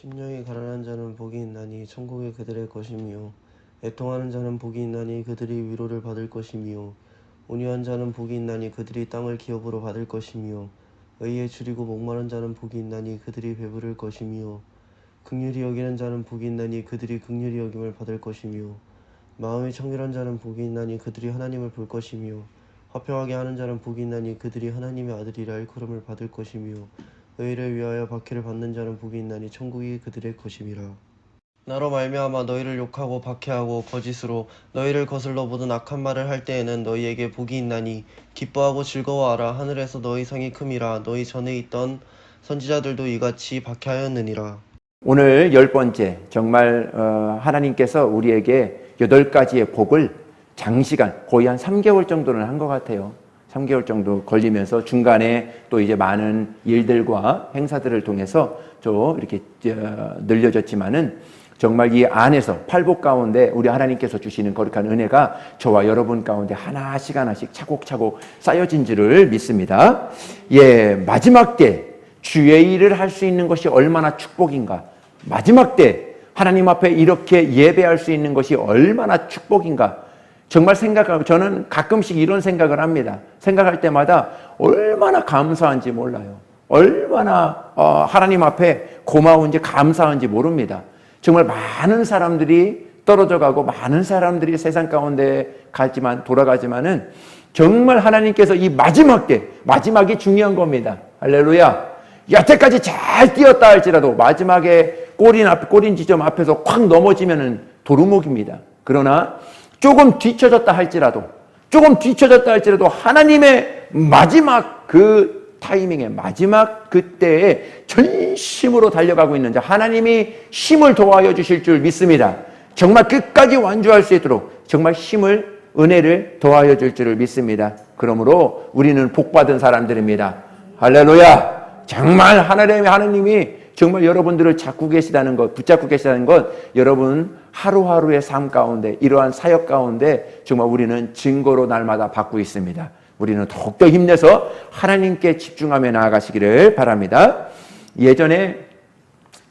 심령이 가난한 자는 복이 있나니 천국이 그들의 것이며 애통하는 자는 복이 있나니 그들이 위로를 받을 것이며 온유한 자는 복이 있나니 그들이 땅을 기업으로 받을 것이며 의에 줄이고 목마른 자는 복이 있나니 그들이 배부를 것이며 긍휼히 여기는 자는 복이 있나니 그들이 긍휼히 여김을 받을 것이며 마음이 청결한 자는 복이 있나니 그들이 하나님을 볼 것이며 화평하게 하는 자는 복이 있나니 그들이 하나님의 아들이라 일컬음을 받을 것이며 의를 위하여 박해를 받는 자는 복이 있나니 천국이 그들의 것임이라. 나로 말미암아 너희를 욕하고 박해하고 거짓으로 너희를 거슬러 모든 악한 말을 할 때에는 너희에게 복이 있나니 기뻐하고 즐거워하라. 하늘에서 너희 상이 큼이라. 너희 전에 있던 선지자들도 이같이 박해하였느니라. 오늘 10번째, 정말 하나님께서 우리에게 8가지의 복을 장시간 거의 한 3개월 정도는 한 것 같아요. 3개월 정도 걸리면서 중간에 또 이제 많은 일들과 행사들을 통해서 좀 이렇게 늘려졌지만은 정말 이 안에서 팔복 가운데 우리 하나님께서 주시는 거룩한 은혜가 저와 여러분 가운데 하나씩 차곡차곡 쌓여진 줄을 믿습니다. 예, 마지막 때 주의 일을 할 수 있는 것이 얼마나 축복인가. 마지막 때 하나님 앞에 이렇게 예배할 수 있는 것이 얼마나 축복인가. 정말 생각하고 저는 가끔씩 이런 생각을 합니다. 생각할 때마다 얼마나 감사한지 몰라요. 얼마나 하나님 앞에 고마운지 감사한지 모릅니다. 정말 많은 사람들이 떨어져 가고 많은 사람들이 세상 가운데 돌아가지만은 정말 하나님께서 이 마지막 때, 마지막이 중요한 겁니다. 할렐루야. 여태까지 잘 뛰었다 할지라도 마지막에 꼬린 지점 앞에서 콱 넘어지면은 도루묵입니다. 그러나 조금 뒤쳐졌다 할지라도 하나님의 마지막 그 타이밍에 마지막 그때에 전심으로 달려가고 있는 자 하나님이 힘을 도와여 주실 줄 믿습니다. 정말 끝까지 완주할 수 있도록 정말 은혜를 도와여 줄 줄을 믿습니다. 그러므로 우리는 복받은 사람들입니다. 할렐루야. 정말 하나님이 정말 여러분들을 붙잡고 계시다는 것, 여러분 하루하루의 삶 가운데, 이러한 사역 가운데 정말 우리는 증거로 날마다 받고 있습니다. 우리는 더욱더 힘내서 하나님께 집중하며 나아가시기를 바랍니다. 예전에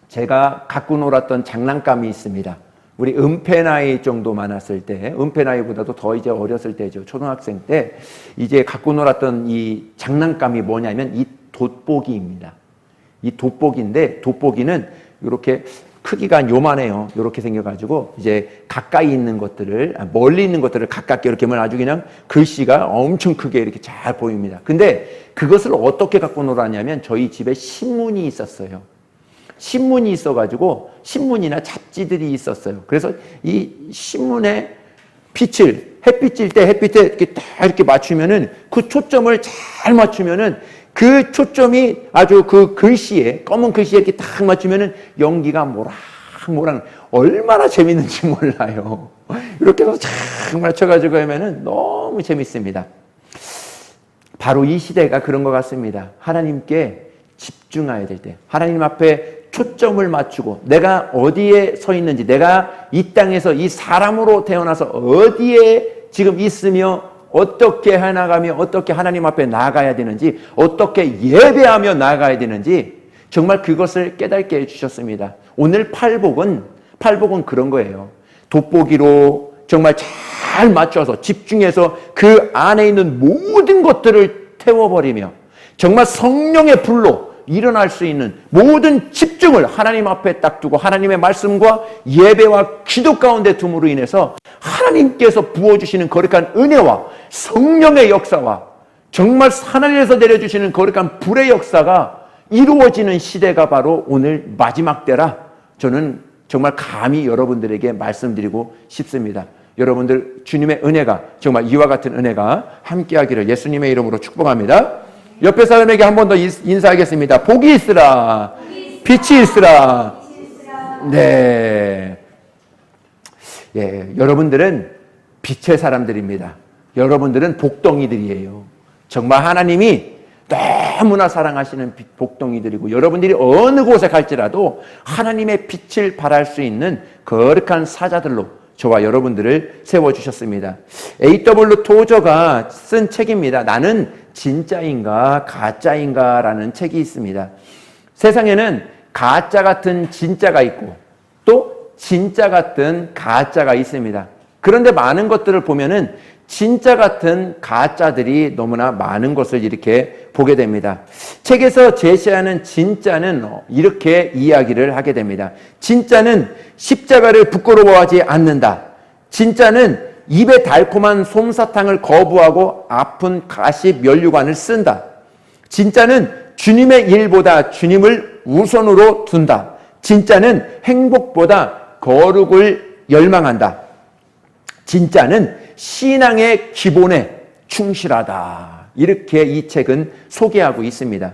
제가 갖고 놀았던 장난감이 있습니다. 우리 은폐 나이 정도 많았을 때, 은폐 나이보다도 더 이제 어렸을 때죠. 초등학생 때 이제 갖고 놀았던 이 장난감이 뭐냐면 이 돋보기입니다. 이 돋보기인데 돋보기는 이렇게 크기가 요만해요. 이렇게 생겨가지고 이제 가까이 있는 것들을 멀리 있는 것들을 가깝게 이렇게 하면 아주 그냥 글씨가 엄청 크게 이렇게 잘 보입니다. 근데 그것을 어떻게 갖고 놀았냐면 저희 집에 신문이 있었어요. 신문이 있어가지고 신문이나 잡지들이 있었어요. 그래서 이 신문에 햇빛일 때 햇빛에 이렇게 딱 이렇게 맞추면은 그 초점을 잘 맞추면은 그 초점이 아주 그 글씨에, 검은 글씨에 이렇게 딱 맞추면은 연기가 모락모락 얼마나 재밌는지 몰라요. 이렇게 해서 잘 맞춰가지고 하면은 너무 재밌습니다. 바로 이 시대가 그런 것 같습니다. 하나님께 집중해야 될 때, 하나님 앞에 초점을 맞추고 내가 어디에 서 있는지, 내가 이 땅에서 이 사람으로 태어나서 어디에 지금 있으며 어떻게 해나가며 어떻게 하나님 앞에 나아가야 되는지, 어떻게 예배하며 나아가야 되는지 정말 그것을 깨닫게 해주셨습니다. 오늘 팔복은 그런 거예요. 돋보기로 정말 잘 맞춰서 집중해서 그 안에 있는 모든 것들을 태워버리며 정말 성령의 불로 일어날 수 있는 모든 집중을 하나님 앞에 딱 두고 하나님의 말씀과 예배와 기도 가운데 둠으로 인해서 하나님께서 부어주시는 거룩한 은혜와 성령의 역사와 정말 하늘에서 내려주시는 거룩한 불의 역사가 이루어지는 시대가 바로 오늘 마지막 때라 저는 정말 감히 여러분들에게 말씀드리고 싶습니다. 여러분들 주님의 은혜가 정말 이와 같은 은혜가 함께하기를 예수님의 이름으로 축복합니다. 옆에 사람에게 한 번 더 인사하겠습니다. 복이 있으라. 빛이 있으라. 네. 예, 여러분들은 빛의 사람들입니다. 여러분들은 복덩이들이에요. 정말 하나님이 너무나 사랑하시는 복덩이들이고 여러분들이 어느 곳에 갈지라도 하나님의 빛을 발할 수 있는 거룩한 사자들로 저와 여러분들을 세워주셨습니다. A.W. 토저가 쓴 책입니다. 나는 진짜인가 가짜인가 라는 책이 있습니다. 세상에는 가짜 같은 진짜가 있고 또 진짜 같은 가짜가 있습니다. 그런데 많은 것들을 보면은 진짜 같은 가짜들이 너무나 많은 것을 이렇게 보게 됩니다. 책에서 제시하는 진짜는 이렇게 이야기를 하게 됩니다. 진짜는 십자가를 부끄러워하지 않는다. 진짜는 입에 달콤한 솜사탕을 거부하고 아픈 가시 면류관을 쓴다. 진짜는 주님의 일보다 주님을 우선으로 둔다. 진짜는 행복보다 거룩을 열망한다. 진짜는 신앙의 기본에 충실하다. 이렇게 이 책은 소개하고 있습니다.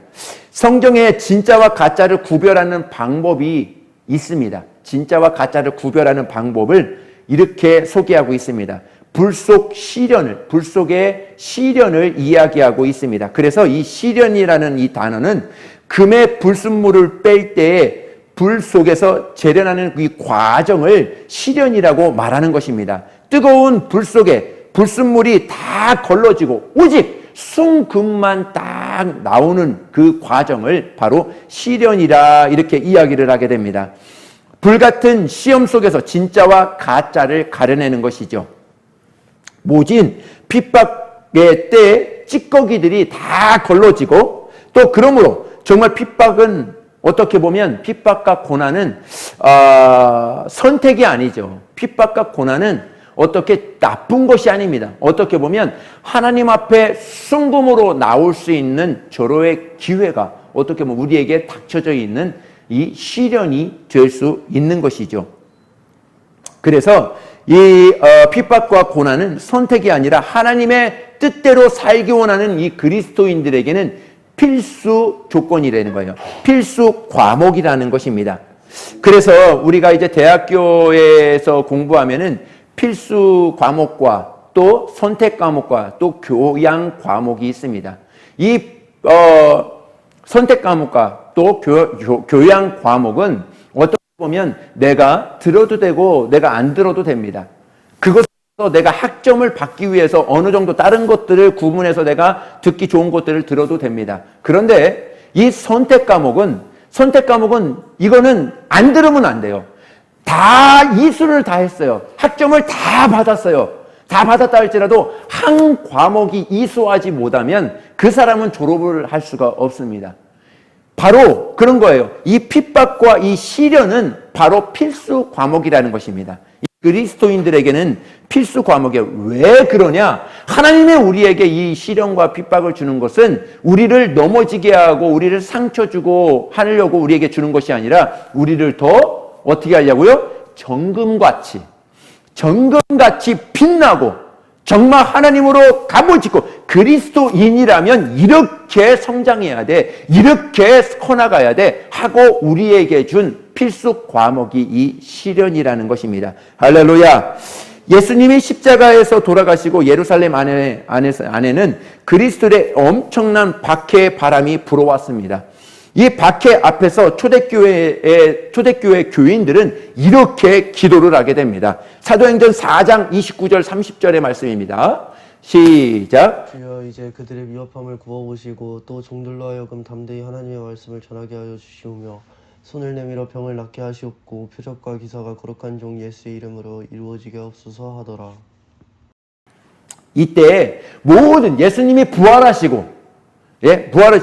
성경에 진짜와 가짜를 구별하는 방법이 있습니다. 진짜와 가짜를 구별하는 방법을 이렇게 소개하고 있습니다. 불 속의 시련을 이야기하고 있습니다. 그래서 이 시련이라는 이 단어는 금의 불순물을 뺄 때에 불 속에서 재련하는 이 과정을 시련이라고 말하는 것입니다. 뜨거운 불 속에 불순물이 다 걸러지고 오직 순금만 딱 나오는 그 과정을 바로 시련이라 이렇게 이야기를 하게 됩니다. 불같은 시험 속에서 진짜와 가짜를 가려내는 것이죠. 모진 핍박의 때에 찌꺼기들이 다 걸러지고 또 그러므로 정말 핍박은 어떻게 보면 핍박과 고난은 선택이 아니죠. 핍박과 고난은 어떻게 나쁜 것이 아닙니다. 어떻게 보면 하나님 앞에 순금으로 나올 수 있는 절호의 기회가 어떻게 보면 우리에게 닥쳐져 있는 이 시련이 될 수 있는 것이죠. 그래서 이 핍박과 고난은 선택이 아니라 하나님의 뜻대로 살기 원하는 이 그리스도인들에게는 필수 조건이라는 거예요. 필수 과목이라는 것입니다. 그래서 우리가 이제 대학교에서 공부하면은 필수 과목과 또 선택 과목과 또 교양 과목이 있습니다. 이 선택 과목과 또 교양 과목은 어떻게 보면 내가 들어도 되고 내가 안 들어도 됩니다. 그것에서 내가 학점을 받기 위해서 어느 정도 다른 것들을 구분해서 내가 듣기 좋은 것들을 들어도 됩니다. 그런데 이 선택 과목은 이거는 안 들으면 안 돼요. 다 이수를 다 했어요. 학점을 다 받았어요. 다 받았다 할지라도 한 과목이 이수하지 못하면 그 사람은 졸업을 할 수가 없습니다. 바로 그런 거예요. 이 핍박과 이 시련은 바로 필수 과목이라는 것입니다. 그리스도인들에게는 필수 과목이에요. 왜 그러냐? 하나님의 우리에게 이 시련과 핍박을 주는 것은 우리를 넘어지게 하고 우리를 상처 주고 하려고 우리에게 주는 것이 아니라 우리를 더 어떻게 하려고요? 정금같이 빛나고 정말 하나님으로 갑을 고 그리스도인이라면 이렇게 성장해야 돼, 이렇게 커나가야 돼 하고 우리에게 준 필수 과목이 이 시련이라는 것입니다. 할렐루야. 예수님이 십자가에서 돌아가시고 예루살렘 안에는 그리스도의 엄청난 박해의 바람이 불어왔습니다. 이 박해 앞에서 초대교회 교인들은 이렇게 기도를 하게 됩니다. 사도행전 4장 29절 30절의 말씀입니다. 시작. 주여 이제 그들의 위협함을 구워보시고 또 종들로 하여금 담대히 하나님의 말씀을 전하게 하여 주시오며 손을 내밀어 병을 낫게 하시옵고 표적과 기사가 거룩한 종 예수의 이름으로 이루어지게 없소서 하더라. 이때 모든 예수님이 부활하시고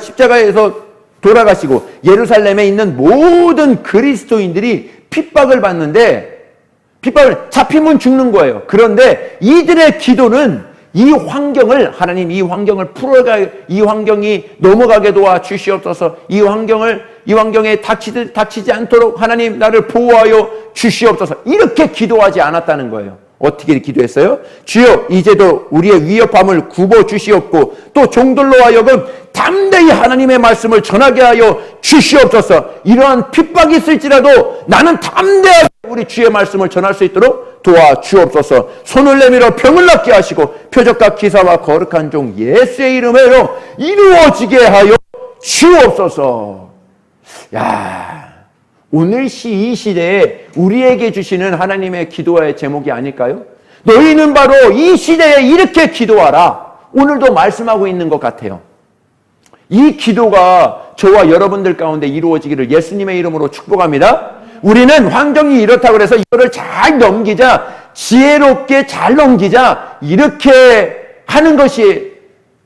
십자가에서 돌아가시고 예루살렘에 있는 모든 그리스도인들이 핍박을 받는데 핍박을 잡히면 죽는 거예요. 그런데 이들의 기도는 이 환경을 하나님 이 환경을 이 환경이 넘어가게 도와 주시옵소서. 이 환경에 닥치지 않도록 하나님 나를 보호하여 주시옵소서. 이렇게 기도하지 않았다는 거예요. 어떻게 기도했어요? 주여 이제도 우리의 위협함을 굽어 주시옵고 또 종들로 하여금 담대히 하나님의 말씀을 전하게 하여 주시옵소서. 이러한 핍박이 있을지라도 나는 담대하게 우리 주의 말씀을 전할 수 있도록 도와주옵소서. 손을 내밀어 병을 낫게 하시고 표적과 기사와 거룩한 종 예수의 이름으로 이루어지게 하여 주옵소서. 야, 오늘 이 시대에 우리에게 주시는 하나님의 기도의 제목이 아닐까요? 너희는 바로 이 시대에 이렇게 기도하라. 오늘도 말씀하고 있는 것 같아요. 이 기도가 저와 여러분들 가운데 이루어지기를 예수님의 이름으로 축복합니다. 우리는 환경이 이렇다고 해서 이거를 잘 넘기자, 지혜롭게 잘 넘기자, 이렇게 하는 것이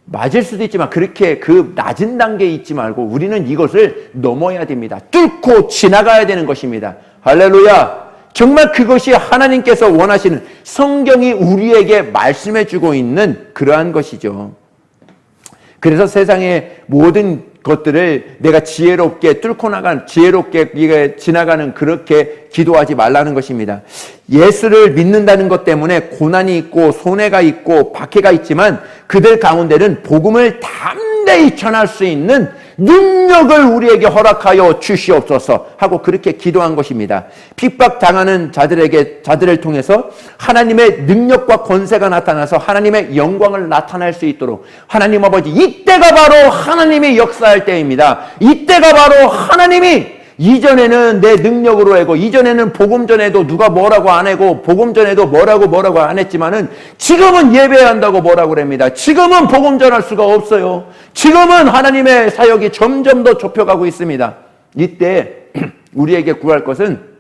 맞을 수도 있지만 그렇게 그 낮은 단계에 있지 말고 우리는 이것을 넘어야 됩니다. 뚫고 지나가야 되는 것입니다. 할렐루야. 정말 그것이 하나님께서 원하시는, 성경이 우리에게 말씀해주고 있는 그러한 것이죠. 그래서 세상의 모든 것들을 내가 지혜롭게 뚫고 나가는, 지혜롭게 지나가는, 그렇게 기도하지 말라는 것입니다. 예수를 믿는다는 것 때문에 고난이 있고 손해가 있고 박해가 있지만 그들 가운데는 복음을 담대히 전할 수 있는 능력을 우리에게 허락하여 주시옵소서 하고 그렇게 기도한 것입니다. 핍박당하는 자들을 통해서 하나님의 능력과 권세가 나타나서 하나님의 영광을 나타낼 수 있도록, 하나님 아버지, 이때가 바로 하나님이 역사할 때입니다. 이때가 바로 하나님이, 이전에는 내 능력으로 하고, 이전에는 복음 전에도 누가 뭐라고 안 하고, 복음 전에도 뭐라고 안 했지만은 지금은 예배해야 한다고 뭐라고 그럽니다. 지금은 복음 전할 수가 없어요. 지금은 하나님의 사역이 점점 더 좁혀가고 있습니다. 이때 우리에게 구할 것은,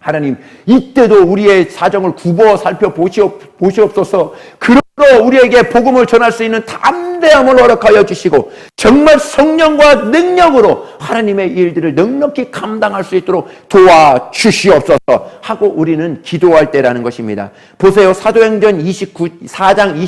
하나님, 이때도 우리의 사정을 굽어 살펴보시옵소서. 그러므로 우리에게 복음을 전할 수 있는 담대함을 허락하여 주시고 정말 성령과 능력으로 하나님의 일들을 넉넉히 감당할 수 있도록 도와주시옵소서 하고 우리는 기도할 때라는 것입니다. 보세요. 사도행전 4장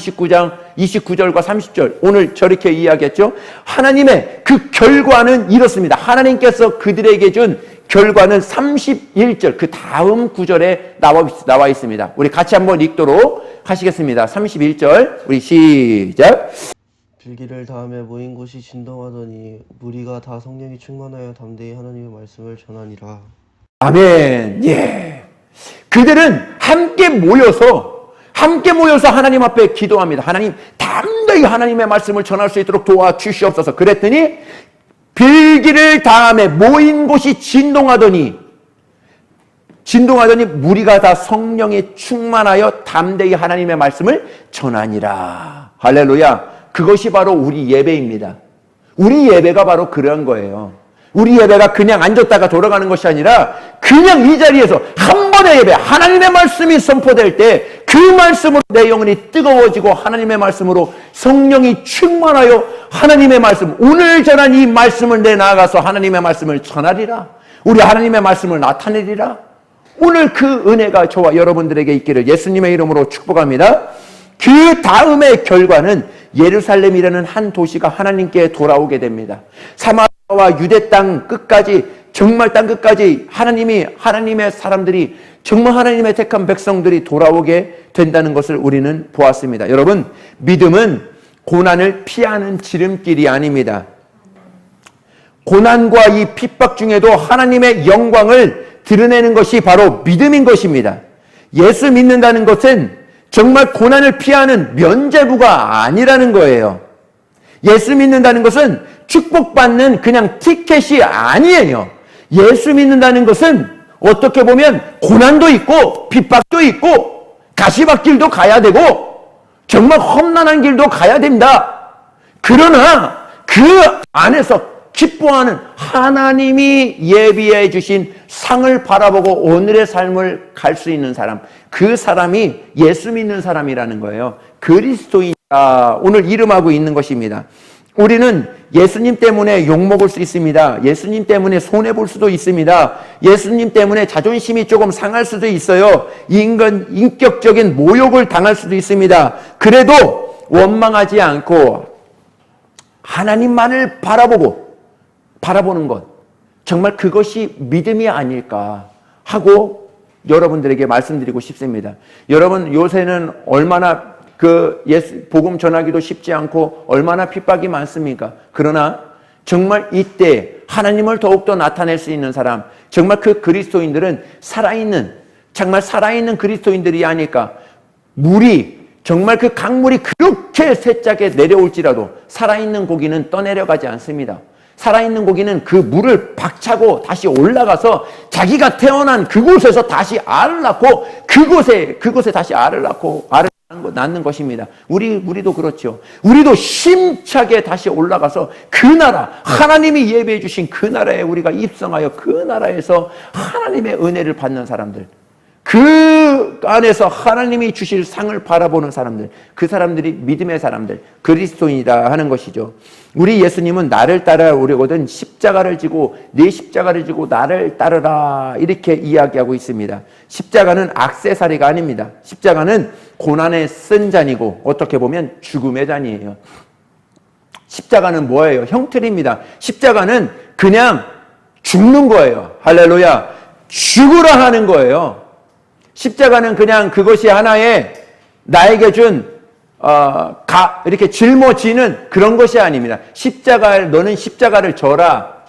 29절과 30절, 오늘 저렇게 이야기했죠. 하나님의 그 결과는 이렇습니다. 하나님께서 그들에게 준 결과는 31절, 그 다음 구절에 나와 있습니다. 우리 같이 한번 읽도록 하시겠습니다. 31절, 우리 시작. 빌기를 다음에 모인 곳이 진동하더니 무리가 다 성령이 충만하여 담대히 하나님의 말씀을 전하니라. 아멘. 예. 그들은 함께 모여서 하나님 앞에 기도합니다. 하나님, 담대히 하나님의 말씀을 전할 수 있도록 도와주시옵소서. 그랬더니 빌기를 다음에 모인 곳이 진동하더니 무리가 다 성령에 충만하여 담대히 하나님의 말씀을 전하니라. 할렐루야. 그것이 바로 우리 예배입니다. 우리 예배가 바로 그런 거예요. 우리 예배가 그냥 앉았다가 돌아가는 것이 아니라 그냥 이 자리에서 한 번의 예배, 하나님의 말씀이 선포될 때 그 말씀으로 내 영혼이 뜨거워지고 하나님의 말씀으로 성령이 충만하여 하나님의 말씀, 오늘 전한 이 말씀을 내나가서 하나님의 말씀을 전하리라. 우리 하나님의 말씀을 나타내리라. 오늘 그 은혜가 저와 여러분들에게 있기를 예수님의 이름으로 축복합니다. 그 다음의 결과는 예루살렘이라는 한 도시가 하나님께 돌아오게 됩니다. 사마리아와 유대 땅 끝까지, 정말 땅 끝까지 하나님의 사람들이, 정말 하나님의 택한 백성들이 돌아오게 된다는 것을 우리는 보았습니다. 여러분, 믿음은 고난을 피하는 지름길이 아닙니다. 고난과 이 핍박 중에도 하나님의 영광을 드러내는 것이 바로 믿음인 것입니다. 예수 믿는다는 것은 정말 고난을 피하는 면죄부가 아니라는 거예요. 예수 믿는다는 것은 축복받는 그냥 티켓이 아니에요. 예수 믿는다는 것은 어떻게 보면 고난도 있고 핍박도 있고 가시밭길도 가야 되고 정말 험난한 길도 가야 됩니다. 그러나 그 안에서 기뻐하는 하나님이 예비해 주신 상을 바라보고 오늘의 삶을 갈 수 있는 사람, 그 사람이 예수 믿는 사람이라는 거예요. 그리스도인이다. 오늘 이름하고 있는 것입니다. 우리는 예수님 때문에 욕먹을 수 있습니다. 예수님 때문에 손해볼 수도 있습니다. 예수님 때문에 자존심이 조금 상할 수도 있어요. 인격적인 모욕을 당할 수도 있습니다. 그래도 원망하지 않고 하나님만을 바라보는 것, 정말 그것이 믿음이 아닐까 하고 여러분들에게 말씀드리고 싶습니다. 여러분, 요새는 얼마나 복음 전하기도 쉽지 않고 얼마나 핍박이 많습니까? 그러나 정말 이때 하나님을 더욱더 나타낼 수 있는 사람, 정말 그 그리스도인들은 정말 살아있는 그리스도인들이 아닐까. 정말 그 강물이 그렇게 세차게 내려올지라도 살아있는 고기는 떠내려가지 않습니다. 살아있는 고기는 그 물을 박차고 다시 올라가서 자기가 태어난 그곳에서 다시 알을 낳고 그곳에 다시 알을 낳고 낳는 것입니다. 우리도 그렇죠. 우리도 힘차게 다시 올라가서 그 나라, 하나님이 예배해 주신 그 나라에 우리가 입성하여 그 나라에서 하나님의 은혜를 받는 사람들, 그 안에서 하나님이 주실 상을 바라보는 사람들, 그 사람들이 믿음의 사람들, 그리스도인이다 하는 것이죠. 우리 예수님은 나를 따라오려거든 십자가를 지고 내 십자가를 지고 나를 따르라 이렇게 이야기하고 있습니다. 십자가는 액세서리가 아닙니다. 십자가는 고난의 쓴 잔이고 어떻게 보면 죽음의 잔이에요. 십자가는 뭐예요? 형틀입니다. 십자가는 그냥 죽는 거예요. 할렐루야. 죽으라 하는 거예요. 십자가는 그냥 그것이 하나의 나에게 준 이렇게 짊어지는 그런 것이 아닙니다. 너는 십자가를 져라.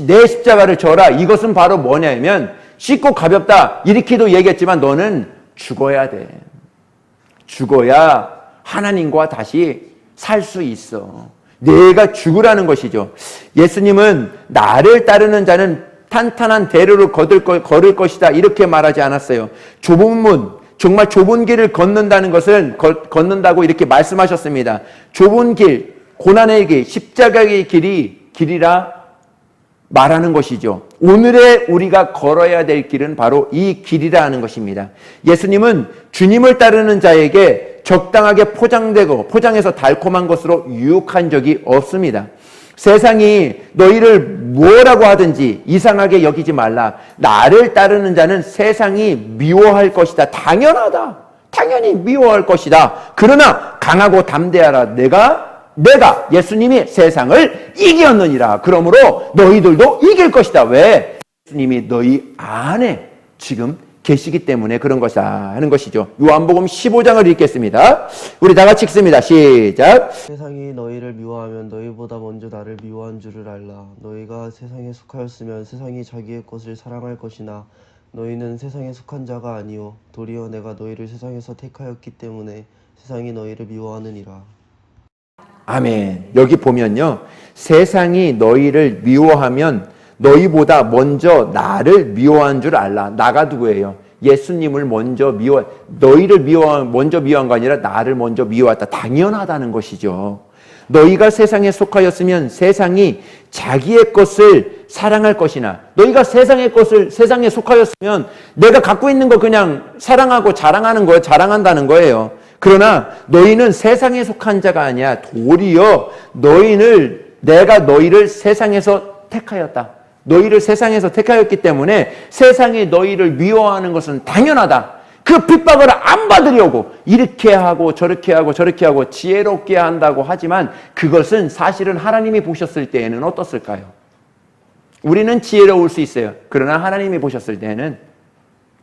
내 십자가를 져라. 이것은 바로 뭐냐면 쉽고 가볍다. 이렇게도 얘기했지만 너는 죽어야 돼. 죽어야 하나님과 다시 살 수 있어. 내가 죽으라는 것이죠. 예수님은 나를 따르는 자는 탄탄한 대로를 걸을 것이다 이렇게 말하지 않았어요. 좁은 문, 정말 좁은 길을 걷는다는 것은 걷는다고 이렇게 말씀하셨습니다. 좁은 길, 고난의 길, 십자가의 길이라 말하는 것이죠. 오늘의 우리가 걸어야 될 길은 바로 이 길이라 하는 것입니다. 예수님은 주님을 따르는 자에게 적당하게 포장해서 달콤한 것으로 유혹한 적이 없습니다. 세상이 너희를 뭐라고 하든지 이상하게 여기지 말라. 나를 따르는 자는 세상이 미워할 것이다. 당연하다. 당연히 미워할 것이다. 그러나 강하고 담대하라. 내가 예수님이 세상을 이겼느니라. 그러므로 너희들도 이길 것이다. 왜? 예수님이 너희 안에 지금 계시기 때문에 그런 것이다 하는 것이죠. 요한복음 15장을 읽겠습니다. 우리 다 같이 읽습니다. 시작. 세상이 너희를 미워하면 너희보다 먼저 나를 미워한 줄을 알라. 너희가 세상에 속하였으면 세상이 자기의 것을 사랑할 것이나 너희는 세상에 속한 자가 아니요 도리어 내가 너희를 세상에서 택하였기 때문에 세상이 너희를 미워하느니라. 아멘. 여기 보면요. 세상이 너희를 미워하면 너희보다 먼저 나를 미워한 줄 알라. 나가 누구예요? 예수님을 너희를 먼저 미워한 거 아니라 나를 먼저 미워했다. 당연하다는 것이죠. 너희가 세상에 속하였으면 세상이 자기의 것을 사랑할 것이나 너희가 세상에 속하였으면 내가 갖고 있는 거 그냥 사랑하고 자랑한다는 거예요. 그러나 너희는 세상에 속한 자가 아니야. 도리어 내가 너희를 세상에서 택하였다. 너희를 세상에서 택하였기 때문에 세상이 너희를 미워하는 것은 당연하다. 그 핍박을 안 받으려고 이렇게 하고 저렇게 하고 지혜롭게 한다고 하지만 그것은 사실은 하나님이 보셨을 때에는 어떻을까요? 우리는 지혜로울 수 있어요. 그러나 하나님이 보셨을 때는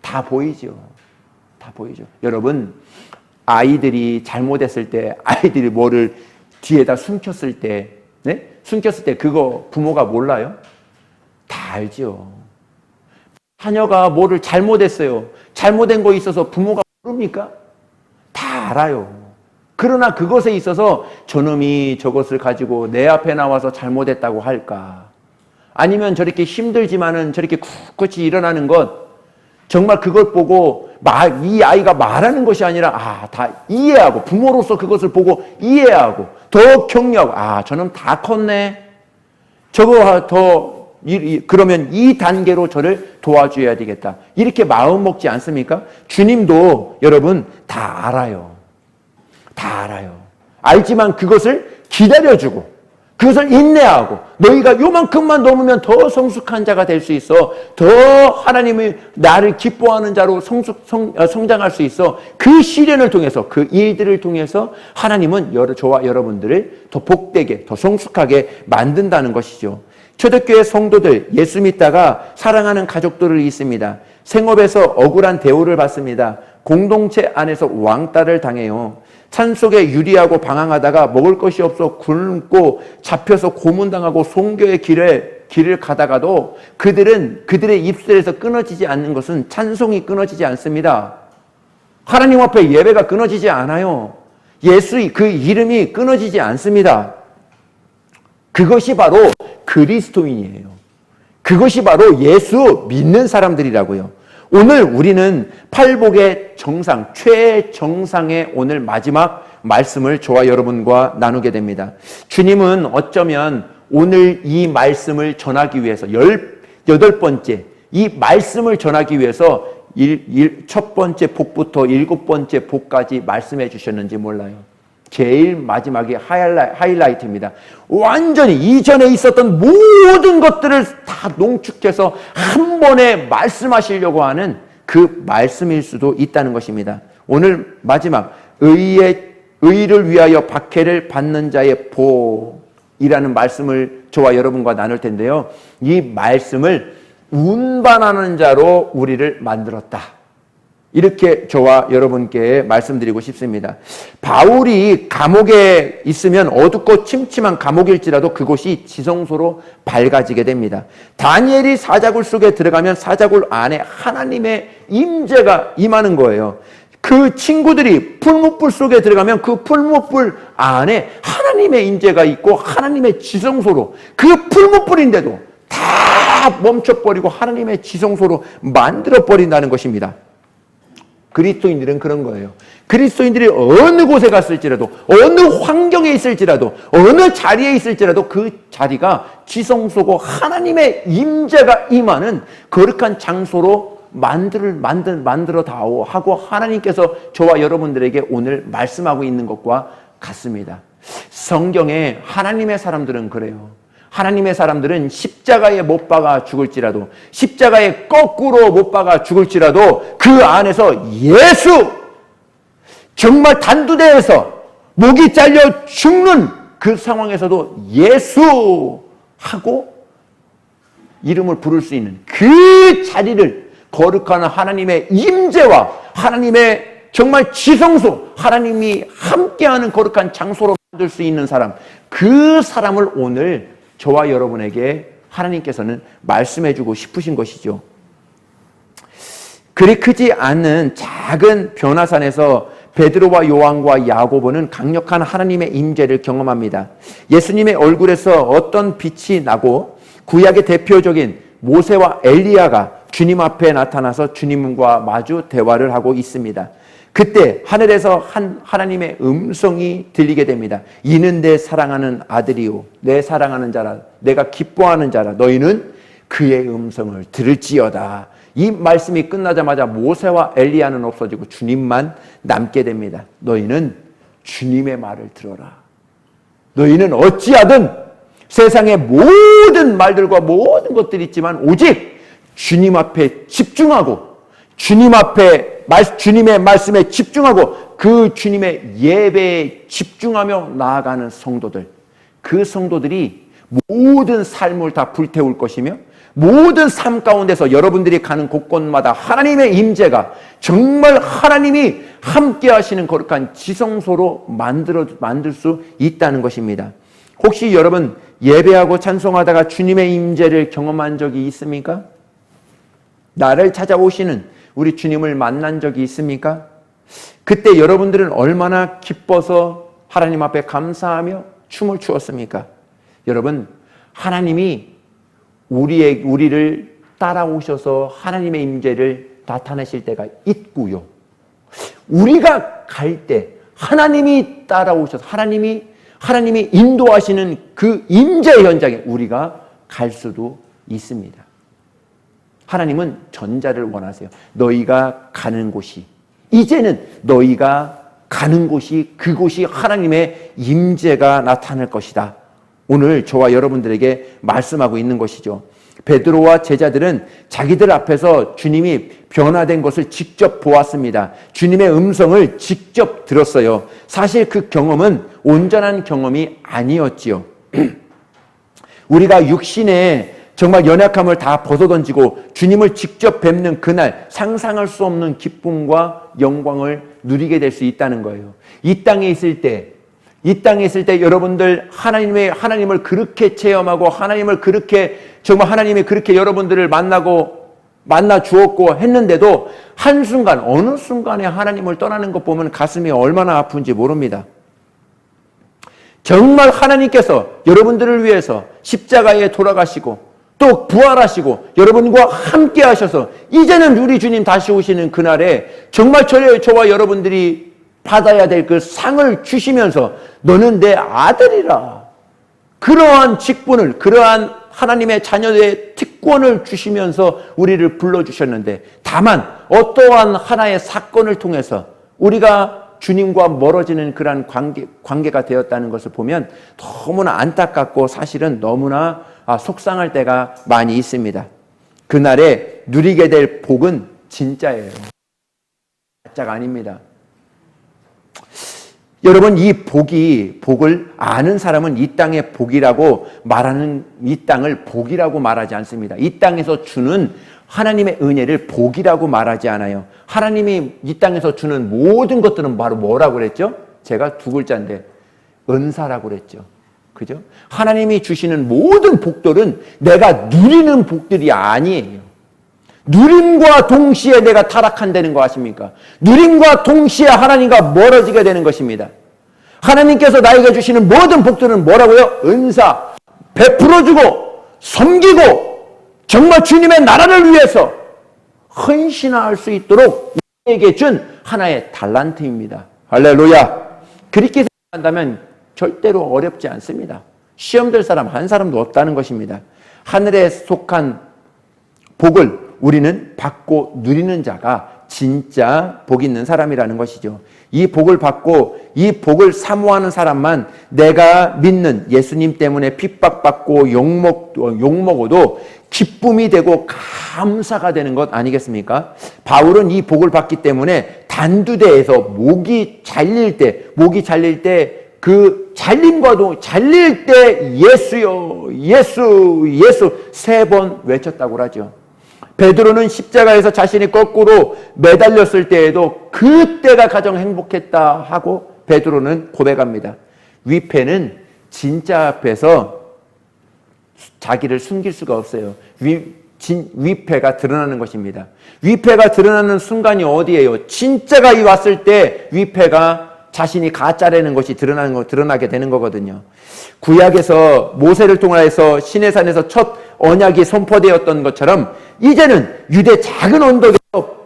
다 보이죠. 여러분, 아이들이 잘못했을 때, 아이들이 뭐를 뒤에다 숨겼을 때 그거 부모가 몰라요? 다 알죠. 자녀가 뭐를 잘못했어요. 잘못된 거 있어서 부모가 모릅니까? 다 알아요. 그러나 그것에 있어서 저놈이 저것을 가지고 내 앞에 나와서 잘못했다고 할까? 아니면 저렇게 힘들지만은 저렇게 꿋꿋이 일어나는 것, 정말 그걸 보고 이 아이가 말하는 것이 아니라 다 이해하고 부모로서 그것을 보고 이해하고 더 격려하고 저놈 다 컸네. 그러면 이 단계로 저를 도와줘야 되겠다. 이렇게 마음 먹지 않습니까? 주님도 여러분 다 알아요. 알지만 그것을 기다려주고 그것을 인내하고 너희가 요만큼만 넘으면 더 성숙한 자가 될 수 있어. 더 하나님이 나를 기뻐하는 자로 성장할 수 있어. 그 시련을 통해서 그 일들을 통해서 하나님은 저와 여러분들을 더 복되게 더 성숙하게 만든다는 것이죠. 초대교회 성도들, 예수 믿다가 사랑하는 가족들이 있습니다. 생업에서 억울한 대우를 받습니다. 공동체 안에서 왕따를 당해요. 산속에 유리하고 방황하다가 먹을 것이 없어 굶고 잡혀서 고문당하고 송교의 길을 가다가도 그들의 입술에서 끊어지지 않는 것은 찬송이 끊어지지 않습니다. 하나님 앞에 예배가 끊어지지 않아요. 그 이름이 끊어지지 않습니다. 그것이 바로 그리스도인이에요. 그것이 바로 예수 믿는 사람들이라고요. 오늘 우리는 팔복의 정상, 최정상의 오늘 마지막 말씀을 저와 여러분과 나누게 됩니다. 주님은 어쩌면 오늘 이 말씀을 전하기 위해서 18번째 이 말씀을 전하기 위해서 첫 번째 복부터 7번째 복까지 말씀해 주셨는지 몰라요. 제일 마지막에 하이라이트입니다. 완전히 이전에 있었던 모든 것들을 다 농축해서 한 번에 말씀하시려고 하는 그 말씀일 수도 있다는 것입니다. 오늘 마지막 의를 위하여 박해를 받는 자의 복이라는 말씀을 저와 여러분과 나눌 텐데요. 이 말씀을 운반하는 자로 우리를 만들었다. 이렇게 저와 여러분께 말씀드리고 싶습니다. 바울이 감옥에 있으면 어둡고 침침한 감옥일지라도 그곳이 지성소로 밝아지게 됩니다. 다니엘이 사자굴 속에 들어가면 사자굴 안에 하나님의 임재가 임하는 거예요. 그 친구들이 풀무불 속에 들어가면 그 풀무불 안에 하나님의 임재가 있고 하나님의 지성소로, 그 풀무불인데도 다 멈춰버리고 하나님의 지성소로 만들어버린다는 것입니다. 그리스도인들은 그런 거예요. 그리스도인들이 어느 곳에 갔을지라도, 어느 환경에 있을지라도, 어느 자리에 있을지라도 그 자리가 지성소고 하나님의 임재가 임하는 거룩한 장소로 만들어 다오 하고 하나님께서 저와 여러분들에게 오늘 말씀하고 있는 것과 같습니다. 성경에 하나님의 사람들은 그래요. 하나님의 사람들은 십자가에 못 박아 죽을지라도, 십자가에 거꾸로 못 박아 죽을지라도 그 안에서 예수, 정말 단두대에서 목이 잘려 죽는 그 상황에서도 예수 하고 이름을 부를 수 있는 그 자리를 거룩한 하나님의 임재와 하나님의 정말 지성소, 하나님이 함께하는 거룩한 장소로 만들 수 있는 사람, 그 사람을 오늘 저와 여러분에게 하나님께서는 말씀해주고 싶으신 것이죠. 그리 크지 않은 작은 변화산에서 베드로와 요한과 야고보는 강력한 하나님의 임재를 경험합니다. 예수님의 얼굴에서 어떤 빛이 나고 구약의 대표적인 모세와 엘리야가 주님 앞에 나타나서 주님과 마주 대화를 하고 있습니다. 그때 하늘에서 하나님의 음성이 들리게 됩니다. 이는 내 사랑하는 아들이요 내 사랑하는 자라, 내가 기뻐하는 자라, 너희는 그의 음성을 들을지어다. 이 말씀이 끝나자마자 모세와 엘리야는 없어지고 주님만 남게 됩니다. 너희는 주님의 말을 들어라. 너희는 어찌하든 세상의 모든 말들과 모든 것들이 있지만 오직 주님 앞에 집중하고 주님의 말씀에 집중하고 그 주님의 예배에 집중하며 나아가는 성도들, 그 성도들이 모든 삶을 다 불태울 것이며 모든 삶 가운데서 여러분들이 가는 곳곳마다 하나님의 임재가 정말 하나님이 함께 하시는 거룩한 지성소로 만들 수 있다는 것입니다. 혹시 여러분 예배하고 찬송하다가 주님의 임재를 경험한 적이 있습니까? 나를 찾아오시는 우리 주님을 만난 적이 있습니까? 그때 여러분들은 얼마나 기뻐서 하나님 앞에 감사하며 춤을 추었습니까? 여러분, 하나님이 우리를 따라오셔서 하나님의 임재를 나타내실 때가 있고요. 우리가 갈 때 하나님이 따라오셔서 하나님이 인도하시는 그 임재 현장에 우리가 갈 수도 있습니다. 하나님은 전자를 원하세요. 너희가 가는 곳이, 이제는 너희가 가는 곳이, 그곳이 하나님의 임재가 나타날 것이다. 오늘 저와 여러분들에게 말씀하고 있는 것이죠. 베드로와 제자들은 자기들 앞에서 주님이 변화된 것을 직접 보았습니다. 주님의 음성을 직접 들었어요. 사실 그 경험은 온전한 경험이 아니었지요. 우리가 육신의 정말 연약함을 다 벗어던지고 주님을 직접 뵙는 그날 상상할 수 없는 기쁨과 영광을 누리게 될 수 있다는 거예요. 이 땅에 있을 때 여러분들 하나님을 그렇게 체험하고 하나님이 그렇게 여러분들을 만나 주었고 했는데도 한순간 어느 순간에 하나님을 떠나는 것 보면 가슴이 얼마나 아픈지 모릅니다. 정말 하나님께서 여러분들을 위해서 십자가에 돌아가시고 또 부활하시고 여러분과 함께 하셔서 이제는 우리 주님 다시 오시는 그날에 정말 저와 여러분들이 받아야 될 그 상을 주시면서 너는 내 아들이라, 그러한 직분을, 그러한 하나님의 자녀의 특권을 주시면서 우리를 불러주셨는데, 다만 어떠한 하나의 사건을 통해서 우리가 주님과 멀어지는 그러한 관계가 되었다는 것을 보면 너무나 안타깝고 사실은 너무나 속상할 때가 많이 있습니다. 그날에 누리게 될 복은 진짜예요. 가짜가 아닙니다. 여러분, 이 복을 아는 사람은 이 땅의 복이라고 말하는, 이 땅을 복이라고 말하지 않습니다. 이 땅에서 주는 하나님의 은혜를 복이라고 말하지 않아요. 하나님이 이 땅에서 주는 모든 것들은 바로 뭐라고 그랬죠? 제가 두 글자인데 은사라고 그랬죠. 그죠? 하나님이 주시는 모든 복들은 내가 누리는 복들이 아니에요. 누림과 동시에 내가 타락한다는 거 아십니까? 누림과 동시에 하나님과 멀어지게 되는 것입니다. 하나님께서 나에게 주시는 모든 복들은 뭐라고요? 은사, 베풀어주고 섬기고 정말 주님의 나라를 위해서 헌신할 수 있도록 우리에게 준 하나의 달란트입니다. 할렐루야. 그렇게 생각한다면 절대로 어렵지 않습니다. 시험 될 사람 한 사람도 없다는 것입니다. 하늘에 속한 복을 우리는 받고 누리는 자가 진짜 복 있는 사람이라는 것이죠. 이 복을 받고 이 복을 사모하는 사람만 내가 믿는 예수님 때문에 핍박받고 욕먹어도 기쁨이 되고 감사가 되는 것 아니겠습니까? 바울은 이 복을 받기 때문에 단두대에서 목이 잘릴 때 그 잘림과도 잘릴 때 예수요, 예수, 예수 3번 외쳤다고 하죠. 베드로는 십자가에서 자신이 거꾸로 매달렸을 때에도 그때가 가장 행복했다 하고 베드로는 고백합니다. 위패는 진짜 앞에서 자기를 숨길 수가 없어요. 위패가 드러나는 것입니다. 위패가 드러나는 순간이 어디예요? 진짜가 왔을 때 위패가 자신이 가짜라는 것이 드러나게 되는 거거든요. 구약에서 모세를 통해서 시내산에서 첫 언약이 선포되었던 것처럼 이제는 유대 작은 언덕에서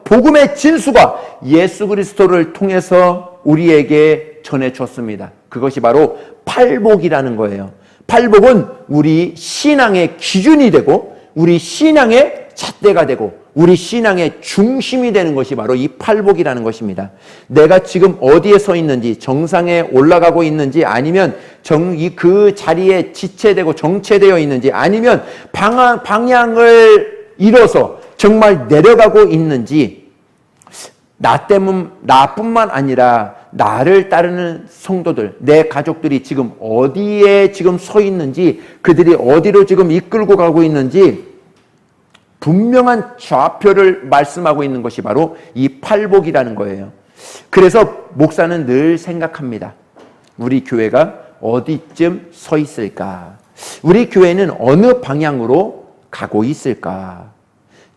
복음의 진수가 예수 그리스도를 통해서 우리에게 전해졌습니다. 그것이 바로 팔복이라는 거예요. 팔복은 우리 신앙의 기준이 되고 우리 신앙의 잣대가 되고 우리 신앙의 중심이 되는 것이 바로 이 팔복이라는 것입니다. 내가 지금 어디에 서 있는지, 정상에 올라가고 있는지, 아니면 그 자리에 지체되고 정체되어 있는지, 아니면 방향을 잃어서 정말 내려가고 있는지, 나뿐만 아니라 나를 따르는 성도들, 내 가족들이 지금 어디에 지금 서 있는지, 그들이 어디로 지금 이끌고 가고 있는지 분명한 좌표를 말씀하고 있는 것이 바로 이 팔복이라는 거예요. 그래서 목사는 늘 생각합니다. 우리 교회가 어디쯤 서 있을까? 우리 교회는 어느 방향으로 가고 있을까?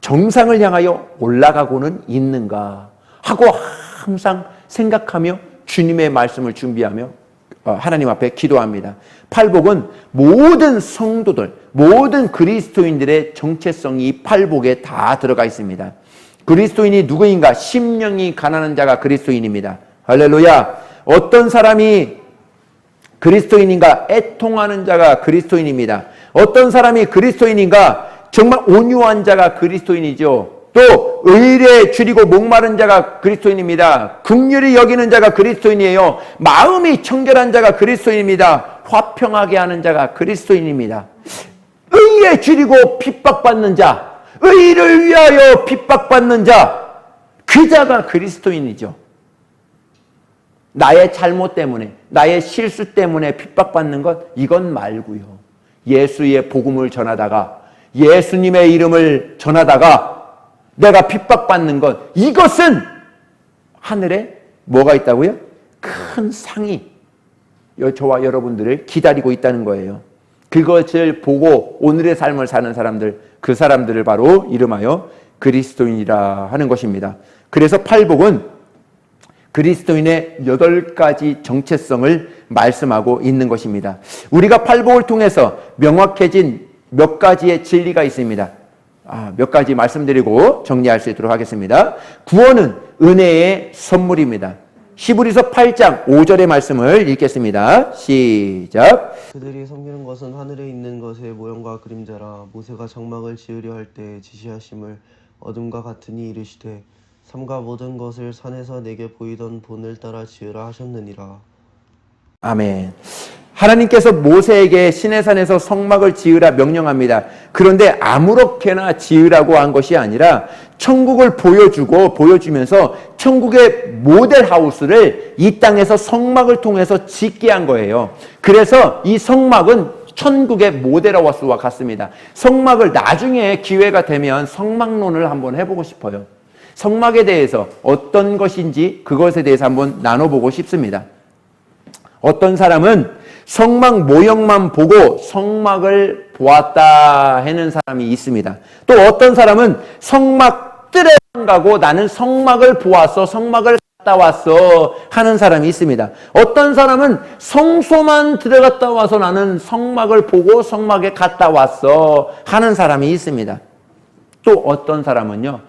정상을 향하여 올라가고는 있는가? 하고 항상 생각하며 주님의 말씀을 준비하며 하나님 앞에 기도합니다. 팔복은 모든 성도들, 모든 그리스도인들의 정체성이 팔복에 다 들어가 있습니다. 그리스도인이 누구인가? 심령이 가난한 자가 그리스도인입니다. 할렐루야. 어떤 사람이 그리스도인인가? 애통하는 자가 그리스도인입니다. 어떤 사람이 그리스도인인가? 정말 온유한 자가 그리스도인이죠. 또 의에 줄이고 목마른 자가 그리스도인입니다. 긍휼히 여기는 자가 그리스도인이에요. 마음이 청결한 자가 그리스도인입니다. 화평하게 하는 자가 그리스도인입니다. 의에 줄이고 핍박받는 자, 의를 위하여 핍박받는 자, 그 자가 그리스도인이죠. 나의 잘못 때문에, 나의 실수 때문에 핍박받는 것, 이건 말고요. 예수의 복음을 전하다가, 예수님의 이름을 전하다가 내가 핍박받는 것, 이것은 하늘에 뭐가 있다고요? 큰 상이 저와 여러분들을 기다리고 있다는 거예요. 그것을 보고 오늘의 삶을 사는 사람들, 그 사람들을 바로 이름하여 그리스도인이라 하는 것입니다. 그래서 팔복은 그리스도인의 8가지 정체성을 말씀하고 있는 것입니다. 우리가 팔복을 통해서 명확해진 몇 가지의 진리가 있습니다. 몇 가지 말씀드리고 정리할 수 있도록 하겠습니다. 구원은 은혜의 선물입니다. 히브리서 8장 5절의 말씀을 읽겠습니다. 시작. 그들이 섬기는 것은 하늘에 있는 것의 모형과 그림자라. 모세가 장막을 지으려 할 때 지시하심을 어둠과 같으니 이르시되 삼가 모든 것을 산에서 내게 보이던 본을 따라 지으라 하셨느니라. 아멘. 하나님께서 모세에게 시내산에서 성막을 지으라 명령합니다. 그런데 아무렇게나 지으라고 한 것이 아니라 천국을 보여주면서 천국의 모델 하우스를 이 땅에서 성막을 통해서 짓게 한 거예요. 그래서 이 성막은 천국의 모델 하우스와 같습니다. 성막을 나중에 기회가 되면 성막론을 한번 해보고 싶어요. 성막에 대해서 어떤 것인지 그것에 대해서 한번 나눠보고 싶습니다. 어떤 사람은 성막 모형만 보고 성막을 보았다 하는 사람이 있습니다. 또 어떤 사람은 성막 뜰에만 가고 나는 성막을 보았어, 성막을 갔다 왔어 하는 사람이 있습니다. 어떤 사람은 성소만 들어갔다 와서 나는 성막을 보고 성막에 갔다 왔어 하는 사람이 있습니다. 또 어떤 사람은요,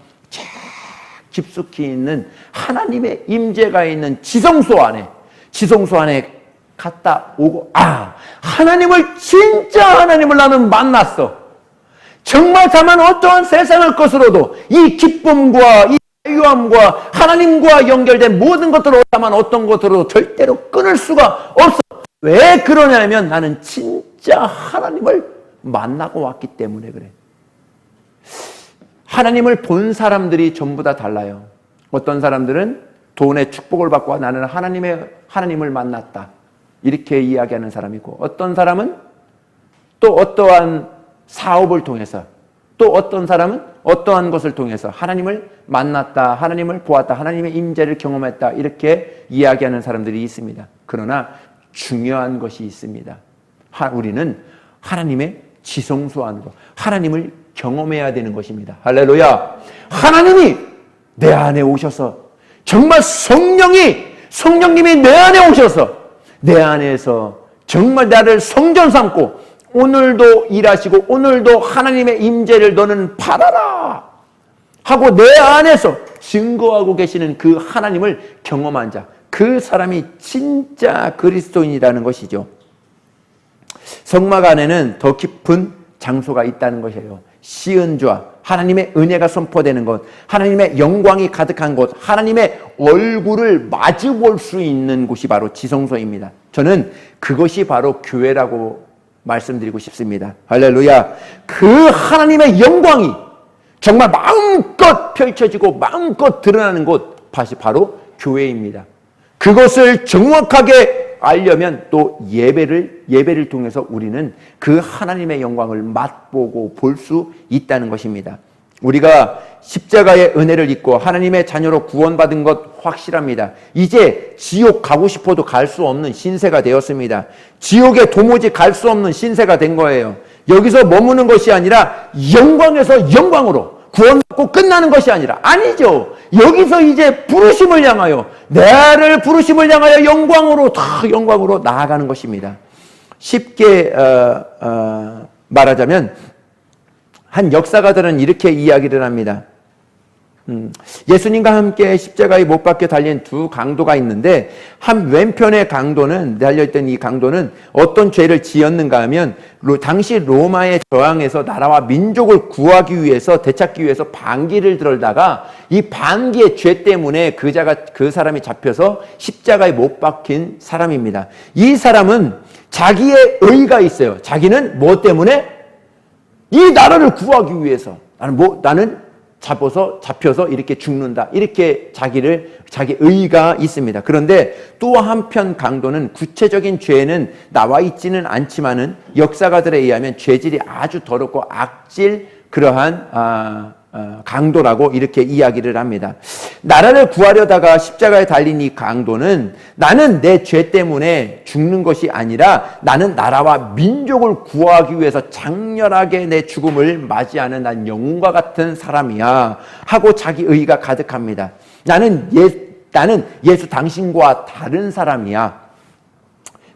깊숙이 있는 하나님의 임재가 있는 지성소 안에 갔다 오고, 하나님을 나는 만났어. 정말 다만 어떠한 세상의 것으로도 이 기쁨과 이 자유함과 하나님과 연결된 모든 것들을 다만 어떤 것으로도 절대로 끊을 수가 없어. 왜 그러냐면 나는 진짜 하나님을 만나고 왔기 때문에 그래. 하나님을 본 사람들이 전부 다 달라요. 어떤 사람들은 돈의 축복을 받고 나는 하나님을 만났다, 이렇게 이야기하는 사람이고, 어떤 사람은 또 어떠한 사업을 통해서, 또 어떤 사람은 어떠한 것을 통해서 하나님을 만났다, 하나님을 보았다, 하나님의 임재를 경험했다, 이렇게 이야기하는 사람들이 있습니다. 그러나 중요한 것이 있습니다. 우리는 하나님의 지성소 안으로 하나님을 경험해야 되는 것입니다. 할렐루야. 하나님이 내 안에 오셔서, 정말 성령님이 내 안에 오셔서 내 안에서 정말 나를 성전 삼고 오늘도 일하시고 오늘도 하나님의 임재를 너는 바라라 하고 내 안에서 증거하고 계시는 그 하나님을 경험한 자, 그 사람이 진짜 그리스도인이라는 것이죠. 성막 안에는 더 깊은 장소가 있다는 것이에요. 시은좌, 하나님의 은혜가 선포되는 곳, 하나님의 영광이 가득한 곳, 하나님의 얼굴을 마주 볼 수 있는 곳이 바로 지성소입니다. 저는 그것이 바로 교회라고 말씀드리고 싶습니다. 할렐루야. 그 하나님의 영광이 정말 마음껏 펼쳐지고 마음껏 드러나는 곳, 바로 교회입니다. 그것을 정확하게 알려면 또 예배를 통해서 우리는 그 하나님의 영광을 맛보고 볼 수 있다는 것입니다. 우리가 십자가의 은혜를 입고 하나님의 자녀로 구원받은 것 확실합니다. 이제 지옥 가고 싶어도 갈 수 없는 신세가 되었습니다. 지옥에 도무지 갈 수 없는 신세가 된 거예요. 여기서 머무는 것이 아니라 영광에서 영광으로, 구원받고 끝나는 것이 아니죠. 여기서 이제 부르심을 향하여, 나를 부르심을 향하여 영광으로 나아가는 것입니다. 쉽게 말하자면 한 역사가들은 이렇게 이야기를 합니다. 예수님과 함께 십자가에 못 박혀 달린 두 강도가 있는데, 한 왼편의 강도는, 달려있던 이 강도는 어떤 죄를 지었는가 하면 당시 로마의 저항에서 나라와 민족을 구하기 위해서, 되찾기 위해서 반기를 들다가 이 반기의 죄 때문에 그 사람이 잡혀서 십자가에 못 박힌 사람입니다. 이 사람은 자기의 의가 있어요. 자기는 뭐 때문에? 이 나라를 구하기 위해서 나는 잡혀서 이렇게 죽는다, 이렇게 자기 의가 있습니다. 그런데 또 한편 강도는 구체적인 죄는 나와 있지는 않지만은 역사가들에 의하면 죄질이 아주 더럽고 악질 그러한 강도라고 이렇게 이야기를 합니다. 나라를 구하려다가 십자가에 달린 이 강도는 나는 내 죄 때문에 죽는 것이 아니라 나는 나라와 민족을 구하기 위해서 장렬하게 내 죽음을 맞이하는 난 영웅과 같은 사람이야 하고 자기 의가 가득합니다. 나는 예수 당신과 다른 사람이야.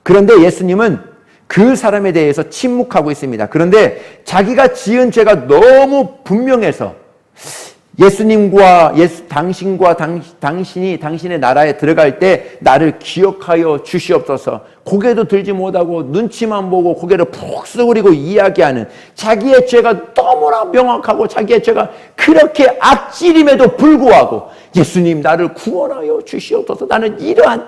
그런데 예수님은 그 사람에 대해서 침묵하고 있습니다. 그런데 자기가 지은 죄가 너무 분명해서 예수님과 당신과 당신이 당신의 나라에 들어갈 때 나를 기억하여 주시옵소서. 고개도 들지 못하고 눈치만 보고 고개를 푹 쓰그리고 이야기하는 자기의 죄가 너무나 명확하고 자기의 죄가 그렇게 악질임에도 불구하고 예수님 나를 구원하여 주시옵소서. 나는 이러한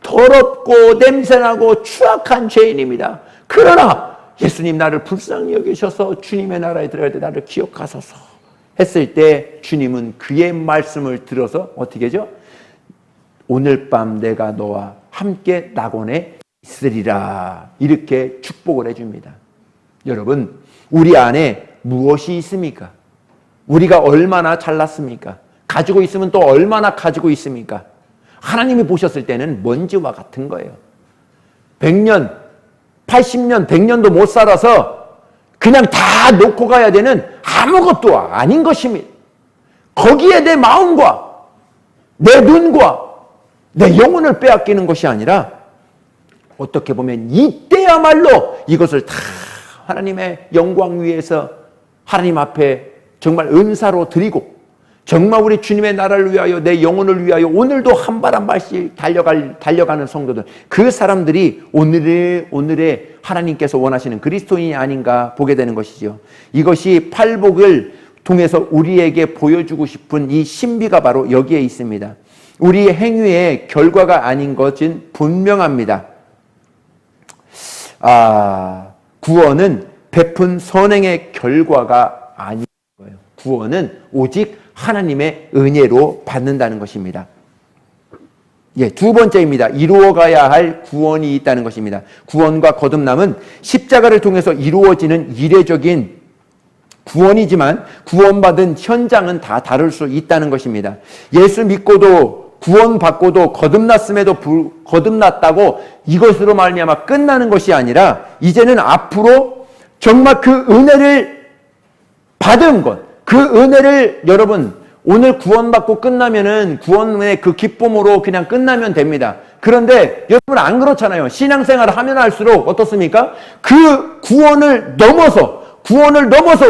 더럽고 냄새나고 추악한 죄인입니다. 그러나 예수님 나를 불쌍히 여기셔서 주님의 나라에 들어갈 때 나를 기억하소서 했을 때 주님은 그의 말씀을 들어서 어떻게 하죠? 오늘 밤 내가 너와 함께 낙원에 있으리라 이렇게 축복을 해줍니다. 여러분 우리 안에 무엇이 있습니까? 우리가 얼마나 잘났습니까? 가지고 있으면 또 얼마나 가지고 있습니까? 하나님이 보셨을 때는 먼지와 같은 거예요. 100년, 80년, 100년도 못 살아서 그냥 다 놓고 가야 되는 아무것도 아닌 것입니다. 거기에 내 마음과 내 눈과 내 영혼을 빼앗기는 것이 아니라 어떻게 보면 이때야말로 이것을 다 하나님의 영광 위에서 하나님 앞에 정말 은사로 드리고 정말 우리 주님의 나라를 위하여 내 영혼을 위하여 오늘도 한 발 한 발씩 달려가는 성도들 그 사람들이 오늘의 하나님께서 원하시는 그리스도인이 아닌가 보게 되는 것이죠. 이것이 팔복을 통해서 우리에게 보여주고 싶은 이 신비가 바로 여기에 있습니다. 우리의 행위의 결과가 아닌 것은 분명합니다. 구원은 베푼 선행의 결과가 아닌 거예요. 구원은 오직 하나님의 은혜로 받는다는 것입니다. 두 번째입니다. 이루어가야 할 구원이 있다는 것입니다. 구원과 거듭남은 십자가를 통해서 이루어지는 이례적인 구원이지만 구원받은 현장은 다 다를 수 있다는 것입니다. 예수 믿고도 구원받고도 거듭났다고 이것으로 말미암아 끝나는 것이 아니라 이제는 앞으로 정말 그 은혜를 받은 것, 그 은혜를 여러분 오늘 구원받고 끝나면은 구원의 그 기쁨으로 그냥 끝나면 됩니다. 그런데 여러분 안 그렇잖아요. 신앙생활을 하면 할수록 어떻습니까? 그 구원을 넘어서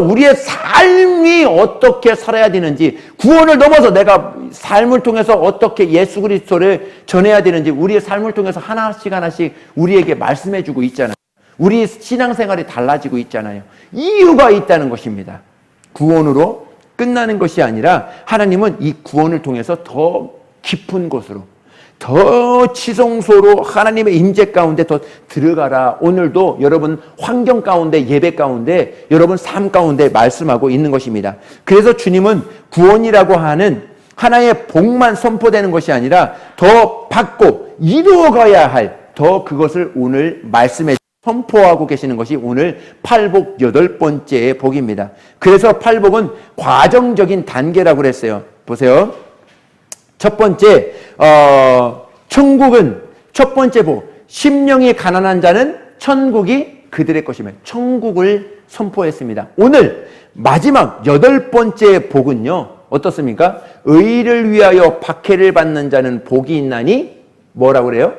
우리의 삶이 어떻게 살아야 되는지, 구원을 넘어서 내가 삶을 통해서 어떻게 예수 그리스도를 전해야 되는지 우리의 삶을 통해서 하나씩 우리에게 말씀해 주고 있잖아요. 우리 신앙생활이 달라지고 있잖아요. 이유가 있다는 것입니다. 구원으로 끝나는 것이 아니라 하나님은 이 구원을 통해서 더 깊은 곳으로, 더 지성소로 하나님의 임재 가운데 더 들어가라. 오늘도 여러분 환경 가운데, 예배 가운데, 여러분 삶 가운데 말씀하고 있는 것입니다. 그래서 주님은 구원이라고 하는 하나의 복만 선포되는 것이 아니라 더 받고 이루어가야 할 더 그것을 오늘 말씀해 선포하고 계시는 것이 오늘 팔복 8번째의 복입니다. 그래서 팔복은 과정적인 단계라고 그랬어요. 보세요. 첫 번째, 천국은 첫 번째 복. 심령이 가난한 자는 천국이 그들의 것이며 천국을 선포했습니다. 오늘 마지막 8번째 복은요. 어떻습니까? 의를 위하여 박해를 받는 자는 복이 있나니 뭐라고 그래요?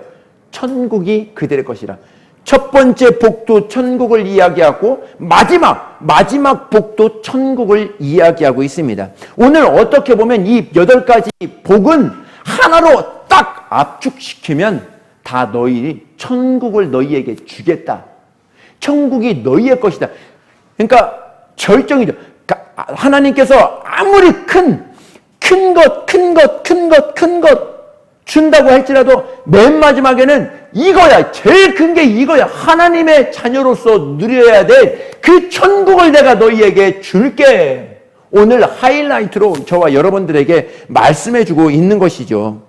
천국이 그들의 것이라. 첫 번째 복도 천국을 이야기하고 마지막 복도 천국을 이야기하고 있습니다. 오늘 어떻게 보면 이 8가지 복은 하나로 딱 압축시키면 다 천국을 너희에게 주겠다. 천국이 너희의 것이다. 그러니까 절정이죠. 하나님께서 아무리 큰 것 준다고 할지라도 맨 마지막에는 이거야. 제일 큰 게 이거야. 하나님의 자녀로서 누려야 될 그 천국을 내가 너희에게 줄게. 오늘 하이라이트로 저와 여러분들에게 말씀해주고 있는 것이죠.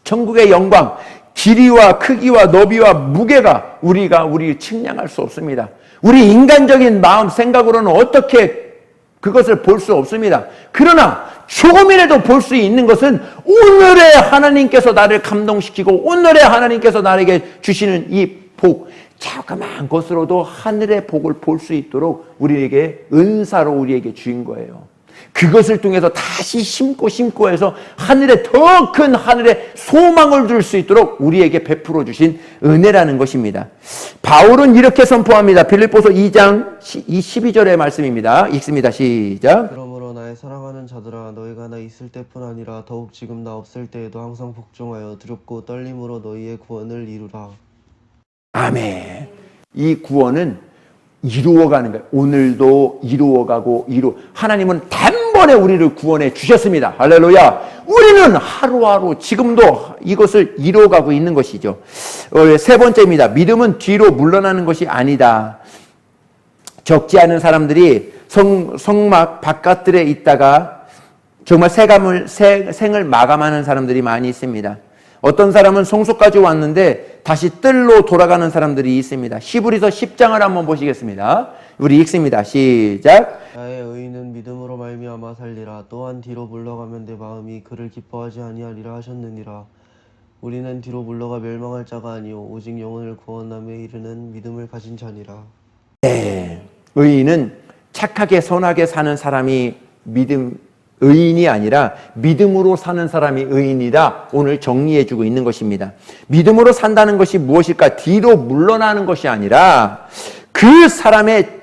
천국의 영광, 길이와 크기와 너비와 무게가 우리 측량할 수 없습니다. 우리 인간적인 마음, 생각으로는 어떻게 그것을 볼 수 없습니다. 그러나 조금이라도 볼 수 있는 것은 오늘의 하나님께서 나를 감동시키고 오늘의 하나님께서 나에게 주시는 이 복, 자그마한 것으로도 하늘의 복을 볼 수 있도록 우리에게 은사로 우리에게 주인 거예요. 그것을 통해서 다시 심고 해서 하늘에 더 큰 하늘에 소망을 줄 수 있도록 우리에게 베풀어 주신 은혜라는 것입니다. 바울은 이렇게 선포합니다. 빌립보서 2장 12절의 말씀입니다. 읽습니다. 시작. 그러므로 나의 사랑하는 자들아, 너희가 나 있을 때뿐 아니라 더욱 지금 나 없을 때에도 항상 복종하여 두렵고 떨림으로 너희의 구원을 이루라. 아멘. 이 구원은 이루어가는 거예요. 오늘도 이루어가고 하나님은 단번에 우리를 구원해 주셨습니다. 할렐루야. 우리는 하루하루 지금도 이것을 이루어가고 있는 것이죠. 세 번째입니다. 믿음은 뒤로 물러나는 것이 아니다. 적지 않은 사람들이 성막 바깥들에 있다가 정말 생을 마감하는 사람들이 많이 있습니다. 어떤 사람은 성소까지 왔는데 다시 뜰로 돌아가는 사람들이 있습니다. 히브리서 10장을 한번 보시겠습니다. 우리 읽습니다. 시작. 나의 의인은 믿음으로 말미암아 살리라. 또한 뒤로 물러가면 내 마음이 그를 기뻐하지 아니하리라 하셨느니라. 우리는 뒤로 물러가 멸망할 자가 아니요 오직 영혼을 구원함에 이르는 믿음을 가진 자니라. 네, 의인은 착하게 선하게 사는 사람이 의인이 아니라 믿음으로 사는 사람이 의인이다. 오늘 정리해주고 있는 것입니다. 믿음으로 산다는 것이 무엇일까? 뒤로 물러나는 것이 아니라 그 사람의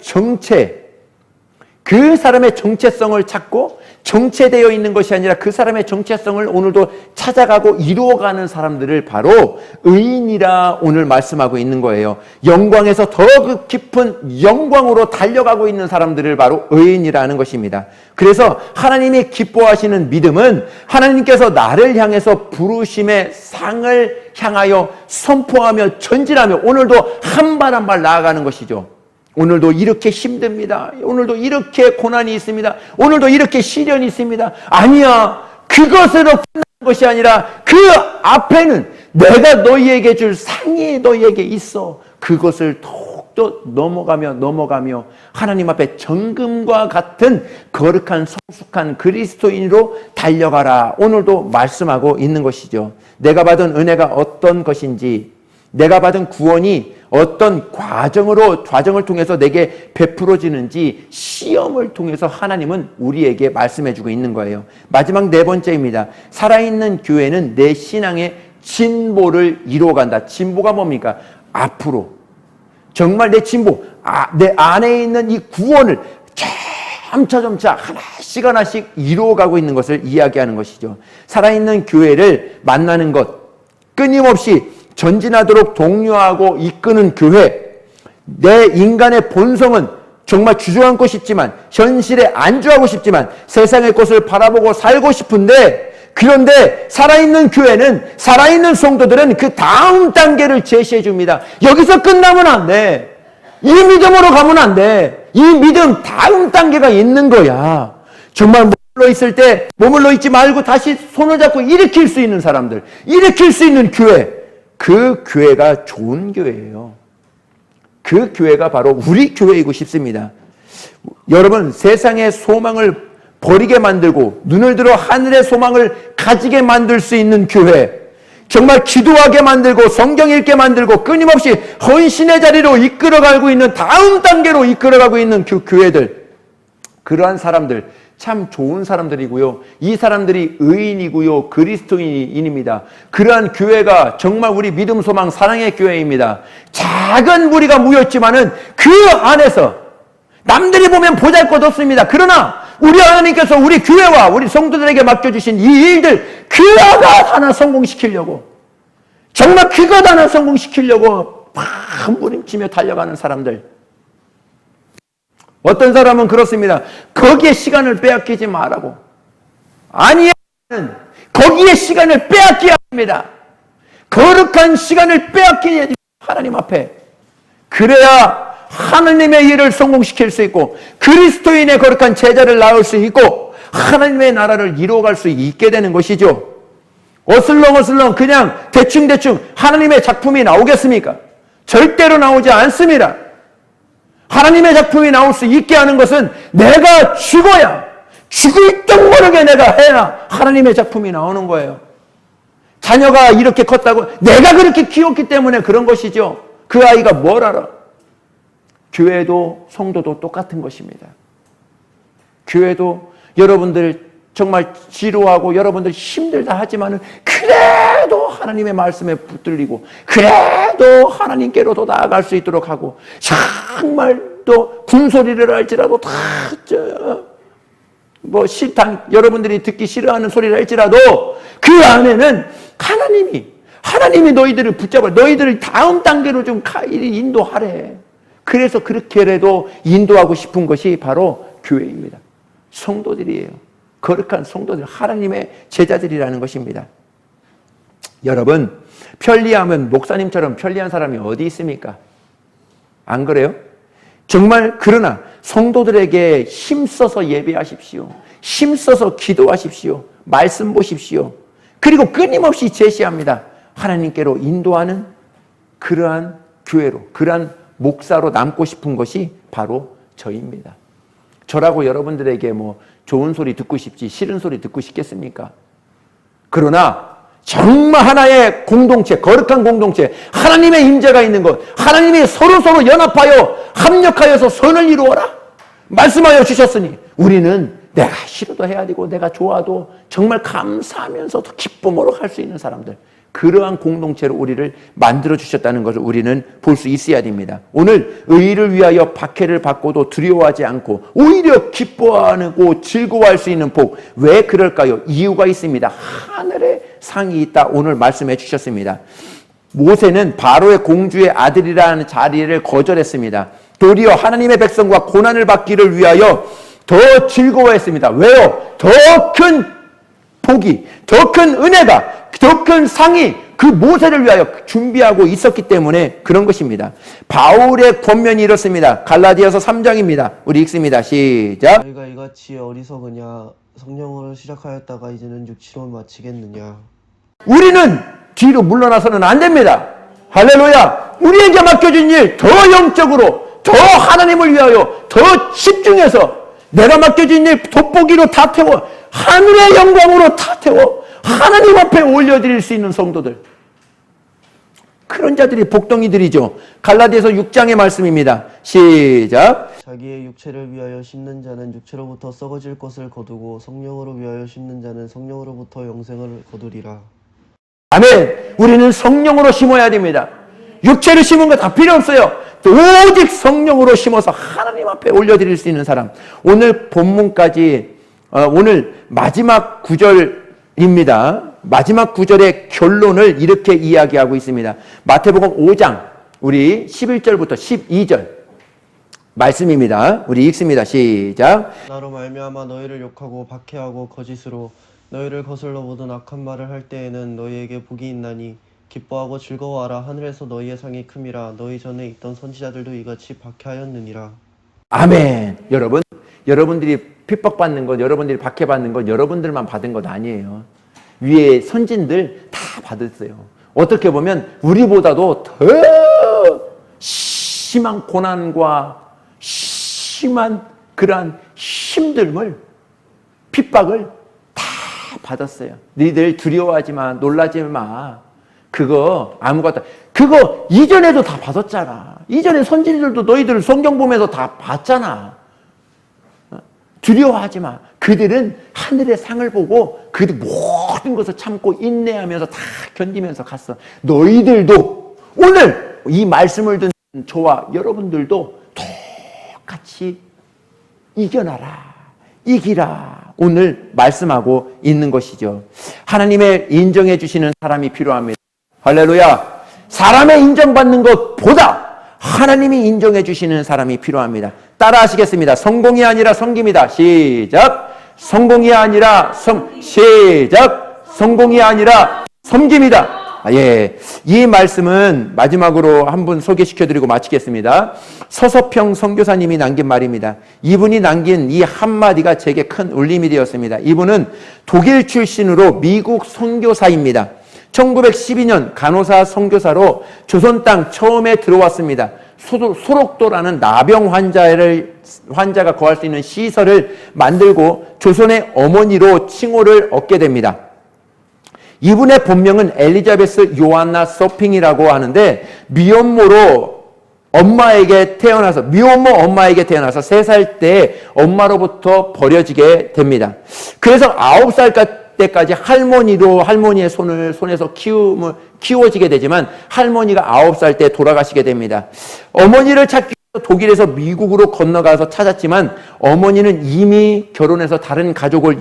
정체성을 찾고 정체되어 있는 것이 아니라 그 사람의 정체성을 오늘도 찾아가고 이루어가는 사람들을 바로 의인이라 오늘 말씀하고 있는 거예요. 영광에서 더 깊은 영광으로 달려가고 있는 사람들을 바로 의인이라는 것입니다. 그래서 하나님이 기뻐하시는 믿음은 하나님께서 나를 향해서 부르심의 상을 향하여 선포하며 전진하며 오늘도 한 발 한 발 나아가는 것이죠. 오늘도 이렇게 힘듭니다. 오늘도 이렇게 고난이 있습니다. 오늘도 이렇게 시련이 있습니다. 아니야. 그것으로 끝나는 것이 아니라 그 앞에는 내가 너희에게 줄 상이 너희에게 있어. 그것을 더욱더 넘어가며 하나님 앞에 정금과 같은 거룩한 성숙한 그리스도인으로 달려가라. 오늘도 말씀하고 있는 것이죠. 내가 받은 은혜가 어떤 것인지, 내가 받은 구원이 어떤 과정을 통해서 내게 베풀어지는지 시험을 통해서 하나님은 우리에게 말씀해주고 있는 거예요. 마지막 네 번째입니다. 살아있는 교회는 내 신앙의 진보를 이루어간다. 진보가 뭡니까? 앞으로 정말 내 진보, 내 안에 있는 이 구원을 점차 하나씩 이루어가고 있는 것을 이야기하는 것이죠. 살아있는 교회를 만나는 것, 끊임없이 전진하도록 독려하고 이끄는 교회. 내 인간의 본성은 정말 주저앉고 싶지만, 현실에 안주하고 싶지만, 세상의 것을 바라보고 살고 싶은데, 그런데 살아있는 교회는, 살아있는 성도들은 그 다음 단계를 제시해 줍니다. 여기서 끝나면 안 돼. 이 믿음으로 가면 안 돼. 이 믿음 다음 단계가 있는 거야. 정말 머물러 있지 말고 다시 손을 잡고 일으킬 수 있는 사람들, 일으킬 수 있는 교회. 그 교회가 좋은 교회예요. 그 교회가 바로 우리 교회이고 싶습니다. 여러분, 세상의 소망을 버리게 만들고 눈을 들어 하늘의 소망을 가지게 만들 수 있는 교회, 정말 기도하게 만들고 성경 읽게 만들고 끊임없이 헌신의 자리로 이끌어가고 있는, 다음 단계로 이끌어가고 있는 그 교회들, 그러한 사람들 참 좋은 사람들이고요. 이 사람들이 의인이고요. 그리스도인입니다. 그러한 교회가 정말 우리 믿음, 소망, 사랑의 교회입니다. 작은 무리가 모였지만은 그 안에서 남들이 보면 보잘것없습니다. 그러나 우리 하나님께서 우리 교회와 우리 성도들에게 맡겨주신 이 일들, 그것 하나 성공시키려고, 정말 그것 하나 성공시키려고 몸부림치며 달려가는 사람들. 어떤 사람은 그렇습니다. 거기에 시간을 빼앗기지 말라고. 아니야. 거기에 시간을 빼앗겨야 합니다. 거룩한 시간을 빼앗겨야 됩니다. 하나님 앞에. 그래야 하나님의 일을 성공시킬 수 있고, 그리스도인의 거룩한 제자를 낳을 수 있고, 하나님의 나라를 이루어갈 수 있게 되는 것이죠. 어슬렁어슬렁 그냥 대충 하나님의 작품이 나오겠습니까? 절대로 나오지 않습니다. 하나님의 작품이 나올 수 있게 하는 것은 내가 죽어야, 죽을 듯 모르게 내가 해야 하나님의 작품이 나오는 거예요. 자녀가 이렇게 컸다고 내가 그렇게 키웠기 때문에 그런 것이죠. 그 아이가 뭘 알아? 교회도 성도도 똑같은 것입니다. 교회도 여러분들 정말 지루하고 여러분들 힘들다 하지만은 그래도 하나님의 말씀에 붙들리고 그래도 하나님께로 더 나아갈 수 있도록 하고 정말 또 군소리를 할지라도 다 뭐 싫다 여러분들이 듣기 싫어하는 소리를 할지라도 그 안에는 하나님이 너희들을 붙잡아 너희들을 다음 단계로 좀 인도하래. 그래서 그렇게라도 인도하고 싶은 것이 바로 교회입니다. 성도들이에요. 거룩한 성도들, 하나님의 제자들이라는 것입니다. 여러분, 편리하면 목사님처럼 편리한 사람이 어디 있습니까? 안 그래요? 정말 그러나 성도들에게 힘써서 예배하십시오. 힘써서 기도하십시오. 말씀 보십시오. 그리고 끊임없이 제시합니다. 하나님께로 인도하는 그러한 교회로, 그러한 목사로 남고 싶은 것이 바로 저입니다. 저라고 여러분들에게 뭐 좋은 소리 듣고 싶지 싫은 소리 듣고 싶겠습니까? 그러나 정말 하나의 공동체, 거룩한 공동체, 하나님의 임재가 있는 것, 하나님이 서로서로 연합하여 합력하여서 선을 이루어라 말씀하여 주셨으니 우리는 내가 싫어도 해야 되고 내가 좋아도 정말 감사하면서도 기쁨으로 갈 수 있는 사람들, 그러한 공동체로 우리를 만들어 주셨다는 것을 우리는 볼 수 있어야 됩니다. 오늘 의를 위하여 박해를 받고도 두려워하지 않고 오히려 기뻐하고 즐거워할 수 있는 복, 왜 그럴까요? 이유가 있습니다. 하늘에 상이 있다 오늘 말씀해 주셨습니다. 모세는 바로의 공주의 아들이라는 자리를 거절했습니다. 도리어 하나님의 백성과 고난을 받기를 위하여 더 즐거워했습니다. 왜요? 더 큰 복이, 더 큰 은혜가, 더 큰 상이 그 모세를 위하여 준비하고 있었기 때문에 그런 것입니다. 바울의 권면이 이렇습니다. 갈라디아서 3장입니다. 우리 읽습니다. 시작. 너희가 이같이 어리석으냐 성령으로 시작하였다가 이제는 육체로 마치겠느냐. 우리는 뒤로 물러나서는 안 됩니다. 할렐루야. 우리에게 맡겨진 일 더 영적으로, 더 하나님을 위하여 더 집중해서 내가 맡겨진 일 돋보기로 다 태워 하늘의 영광으로 다 태워 하나님 앞에 올려드릴 수 있는 성도들, 그런 자들이 복덩이들이죠. 갈라디아서 6장의 말씀입니다. 시작. 자기의 육체를 위하여 심는 자는 육체로부터 썩어질 것을 거두고 성령으로 위하여 심는 자는 성령으로부터 영생을 거두리라. 아멘. 우리는 성령으로 심어야 됩니다. 육체를 심은 거 다 필요 없어요. 오직 성령으로 심어서 하나님 앞에 올려드릴 수 있는 사람. 오늘 본문까지 오늘 마지막 구절입니다. 마지막 구절의 결론을 이렇게 이야기하고 있습니다. 마태복음 5장 우리 11절부터 12절 말씀입니다. 우리 읽습니다. 시작. 나로 말미암아 너희를 욕하고 박해하고 거짓으로 너희를 거슬러 모든 악한 말을 할 때에는 너희에게 복이 있나니 기뻐하고 즐거워하라. 하늘에서 너희의 상이 큼이라. 너희 전에 있던 선지자들도 이같이 박해하였느니라. 아멘. 여러분들이 핍박받는 것, 여러분들이 박해받는 것 여러분들만 받은 것 아니에요. 위에 선진들 다 받았어요. 어떻게 보면 우리보다도 더 심한 고난과 심한 그러한 힘듦을, 핍박을 다 받았어요. 너희들 두려워하지 마, 놀라지 마. 그거 아무것도, 그거 이전에도 다 받았잖아. 이전에 선진들도 너희들 성경 보면서 다 봤잖아. 두려워하지 마. 그들은 하늘의 상을 보고 그들 모든 것을 참고 인내하면서 다 견디면서 갔어. 너희들도 오늘 이 말씀을 듣는 저와 여러분들도 똑같이 이겨나라, 이기라 오늘 말씀하고 있는 것이죠. 하나님의 인정해 주시는 사람이 필요합니다. 할렐루야. 사람의 인정받는 것보다 하나님이 인정해 주시는 사람이 필요합니다. 따라 하시겠습니다. 성공이 아니라 섬김이다. 시작. 성공이 아니라 시작. 성공이 아니라 섬김이다. 예. 이 말씀은 마지막으로 한 분 소개시켜드리고 마치겠습니다. 서서평 선교사님이 남긴 말입니다. 이분이 남긴 이 한마디가 제게 큰 울림이 되었습니다. 이분은 독일 출신으로 미국 선교사입니다. 1912년 간호사 선교사로 조선 땅 처음에 들어왔습니다. 소록도라는 나병 환자가 거할 수 있는 시설을 만들고 조선의 어머니로 칭호를 얻게 됩니다. 이분의 본명은 엘리자베스 요한나 서핑이라고 하는데 미혼모로 엄마에게 태어나서, 미혼모 엄마에게 태어나서 3살 때 엄마로부터 버려지게 됩니다. 그래서 9살 때까지 할머니의 손에서 키워지게 되지만 할머니가 9살 때 돌아가시게 됩니다. 어머니를 찾기 위해서 독일에서 미국으로 건너가서 찾았지만 어머니는 이미 결혼해서 다른 가족을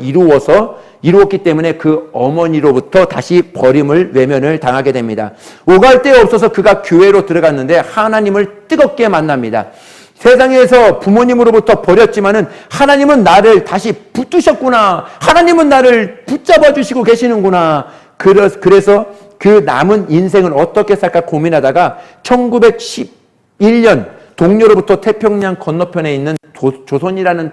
이루었기 때문에 그 어머니로부터 다시 버림을 외면을 당하게 됩니다. 오갈 데 없어서 그가 교회로 들어갔는데 하나님을 뜨겁게 만납니다. 세상에서 부모님으로부터 버렸지만은 하나님은 나를 다시 붙드셨구나. 하나님은 나를 붙잡아 주시고 계시는구나. 그래서 그 남은 인생을 어떻게 살까 고민하다가 1911년 동료로부터 태평양 건너편에 있는 조선이라는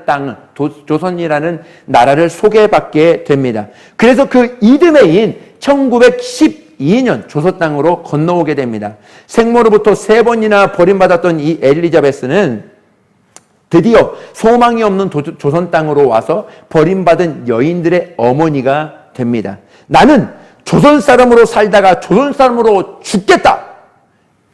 조선이라는 나라를 소개받게 됩니다. 그래서 그 이듬해인 1912년 조선 땅으로 건너오게 됩니다. 생모로부터 3번이나 버림받았던 이 엘리자베스는 드디어 소망이 없는 조선 땅으로 와서 버림받은 여인들의 어머니가 됩니다. 나는 조선 사람으로 살다가 조선 사람으로 죽겠다.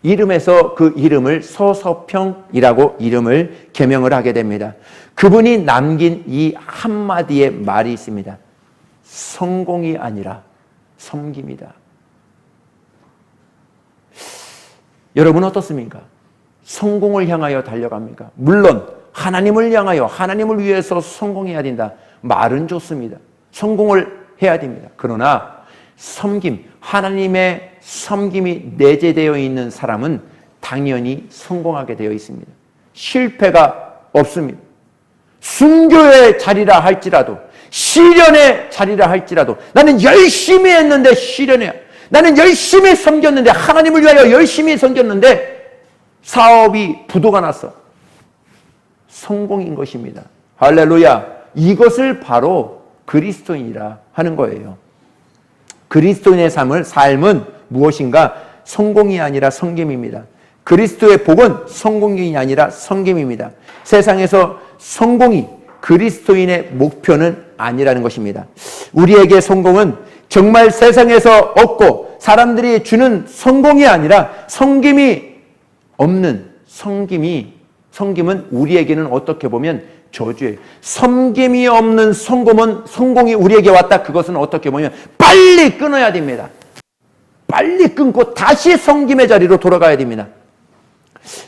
이름에서 그 이름을 서서평이라고 이름을 개명을 하게 됩니다. 그분이 남긴 이 한마디의 말이 있습니다. 성공이 아니라 섬김이다. 여러분 어떻습니까? 성공을 향하여 달려갑니까? 물론 하나님을 향하여 하나님을 위해서 성공해야 된다. 말은 좋습니다. 성공을 해야 됩니다. 그러나 섬김, 하나님의 섬김이 내재되어 있는 사람은 당연히 성공하게 되어 있습니다. 실패가 없습니다. 순교의 자리라 할지라도, 시련의 자리라 할지라도, 나는 열심히 했는데 시련이야. 나는 열심히 섬겼는데, 하나님을 위하여 열심히 섬겼는데 사업이 부도가 났어. 성공인 것입니다. 할렐루야. 이것을 바로 그리스도인이라 하는 거예요. 그리스도인의 삶은 무엇인가? 성공이 아니라 섬김입니다. 그리스도의 복은 성공이 아니라 섬김입니다. 세상에서 성공이 그리스도인의 목표는 아니라는 것입니다. 우리에게 성공은 정말 세상에서 얻고 사람들이 주는 성공이 아니라 섬김이 없는 섬김은 우리에게는 어떻게 보면 저주예요. 섬김이 없는 성공이 우리에게 왔다. 그것은 어떻게 보면 빨리 끊어야 됩니다. 빨리 끊고 다시 섬김의 자리로 돌아가야 됩니다.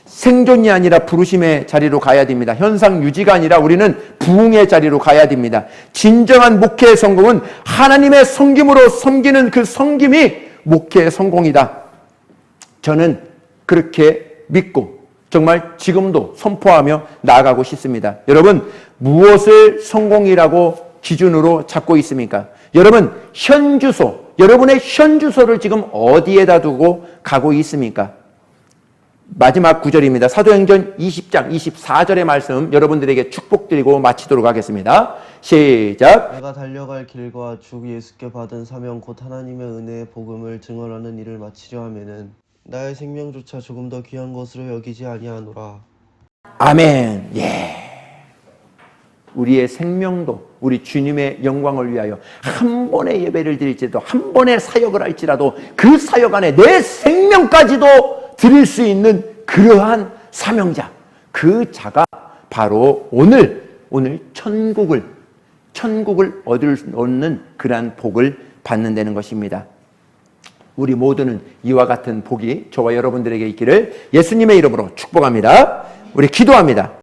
생존이 아니라 부르심의 자리로 가야 됩니다. 현상 유지가 아니라 우리는 부흥의 자리로 가야 됩니다. 진정한 목회의 성공은 하나님의 섬김으로 섬기는 그 섬김이 목회의 성공이다. 저는 그렇게 믿고 정말 지금도 선포하며 나아가고 싶습니다. 여러분, 무엇을 성공이라고 기준으로 잡고 있습니까? 여러분, 여러분의 현주소를 지금 어디에다 두고 가고 있습니까? 마지막 구절입니다. 사도행전 20장 24절의 말씀 여러분들에게 축복드리고 마치도록 하겠습니다. 시작. 내가 달려갈 길과 주 예수께 받은 사명 곧 하나님의 은혜의 복음을 증언하는 일을 마치려 하면은 나의 생명조차 조금 더 귀한 것으로 여기지 아니하노라. 아멘. 예. 우리의 생명도 우리 주님의 영광을 위하여 한 번의 예배를 드릴지라도 한 번의 사역을 할지라도 그 사역 안에 내 생명까지도 드릴 수 있는 그러한 사명자, 그 자가 바로 오늘 천국을 얻는 그러한 복을 받는다는 것입니다. 우리 모두는 이와 같은 복이 저와 여러분들에게 있기를 예수님의 이름으로 축복합니다. 우리 기도합니다.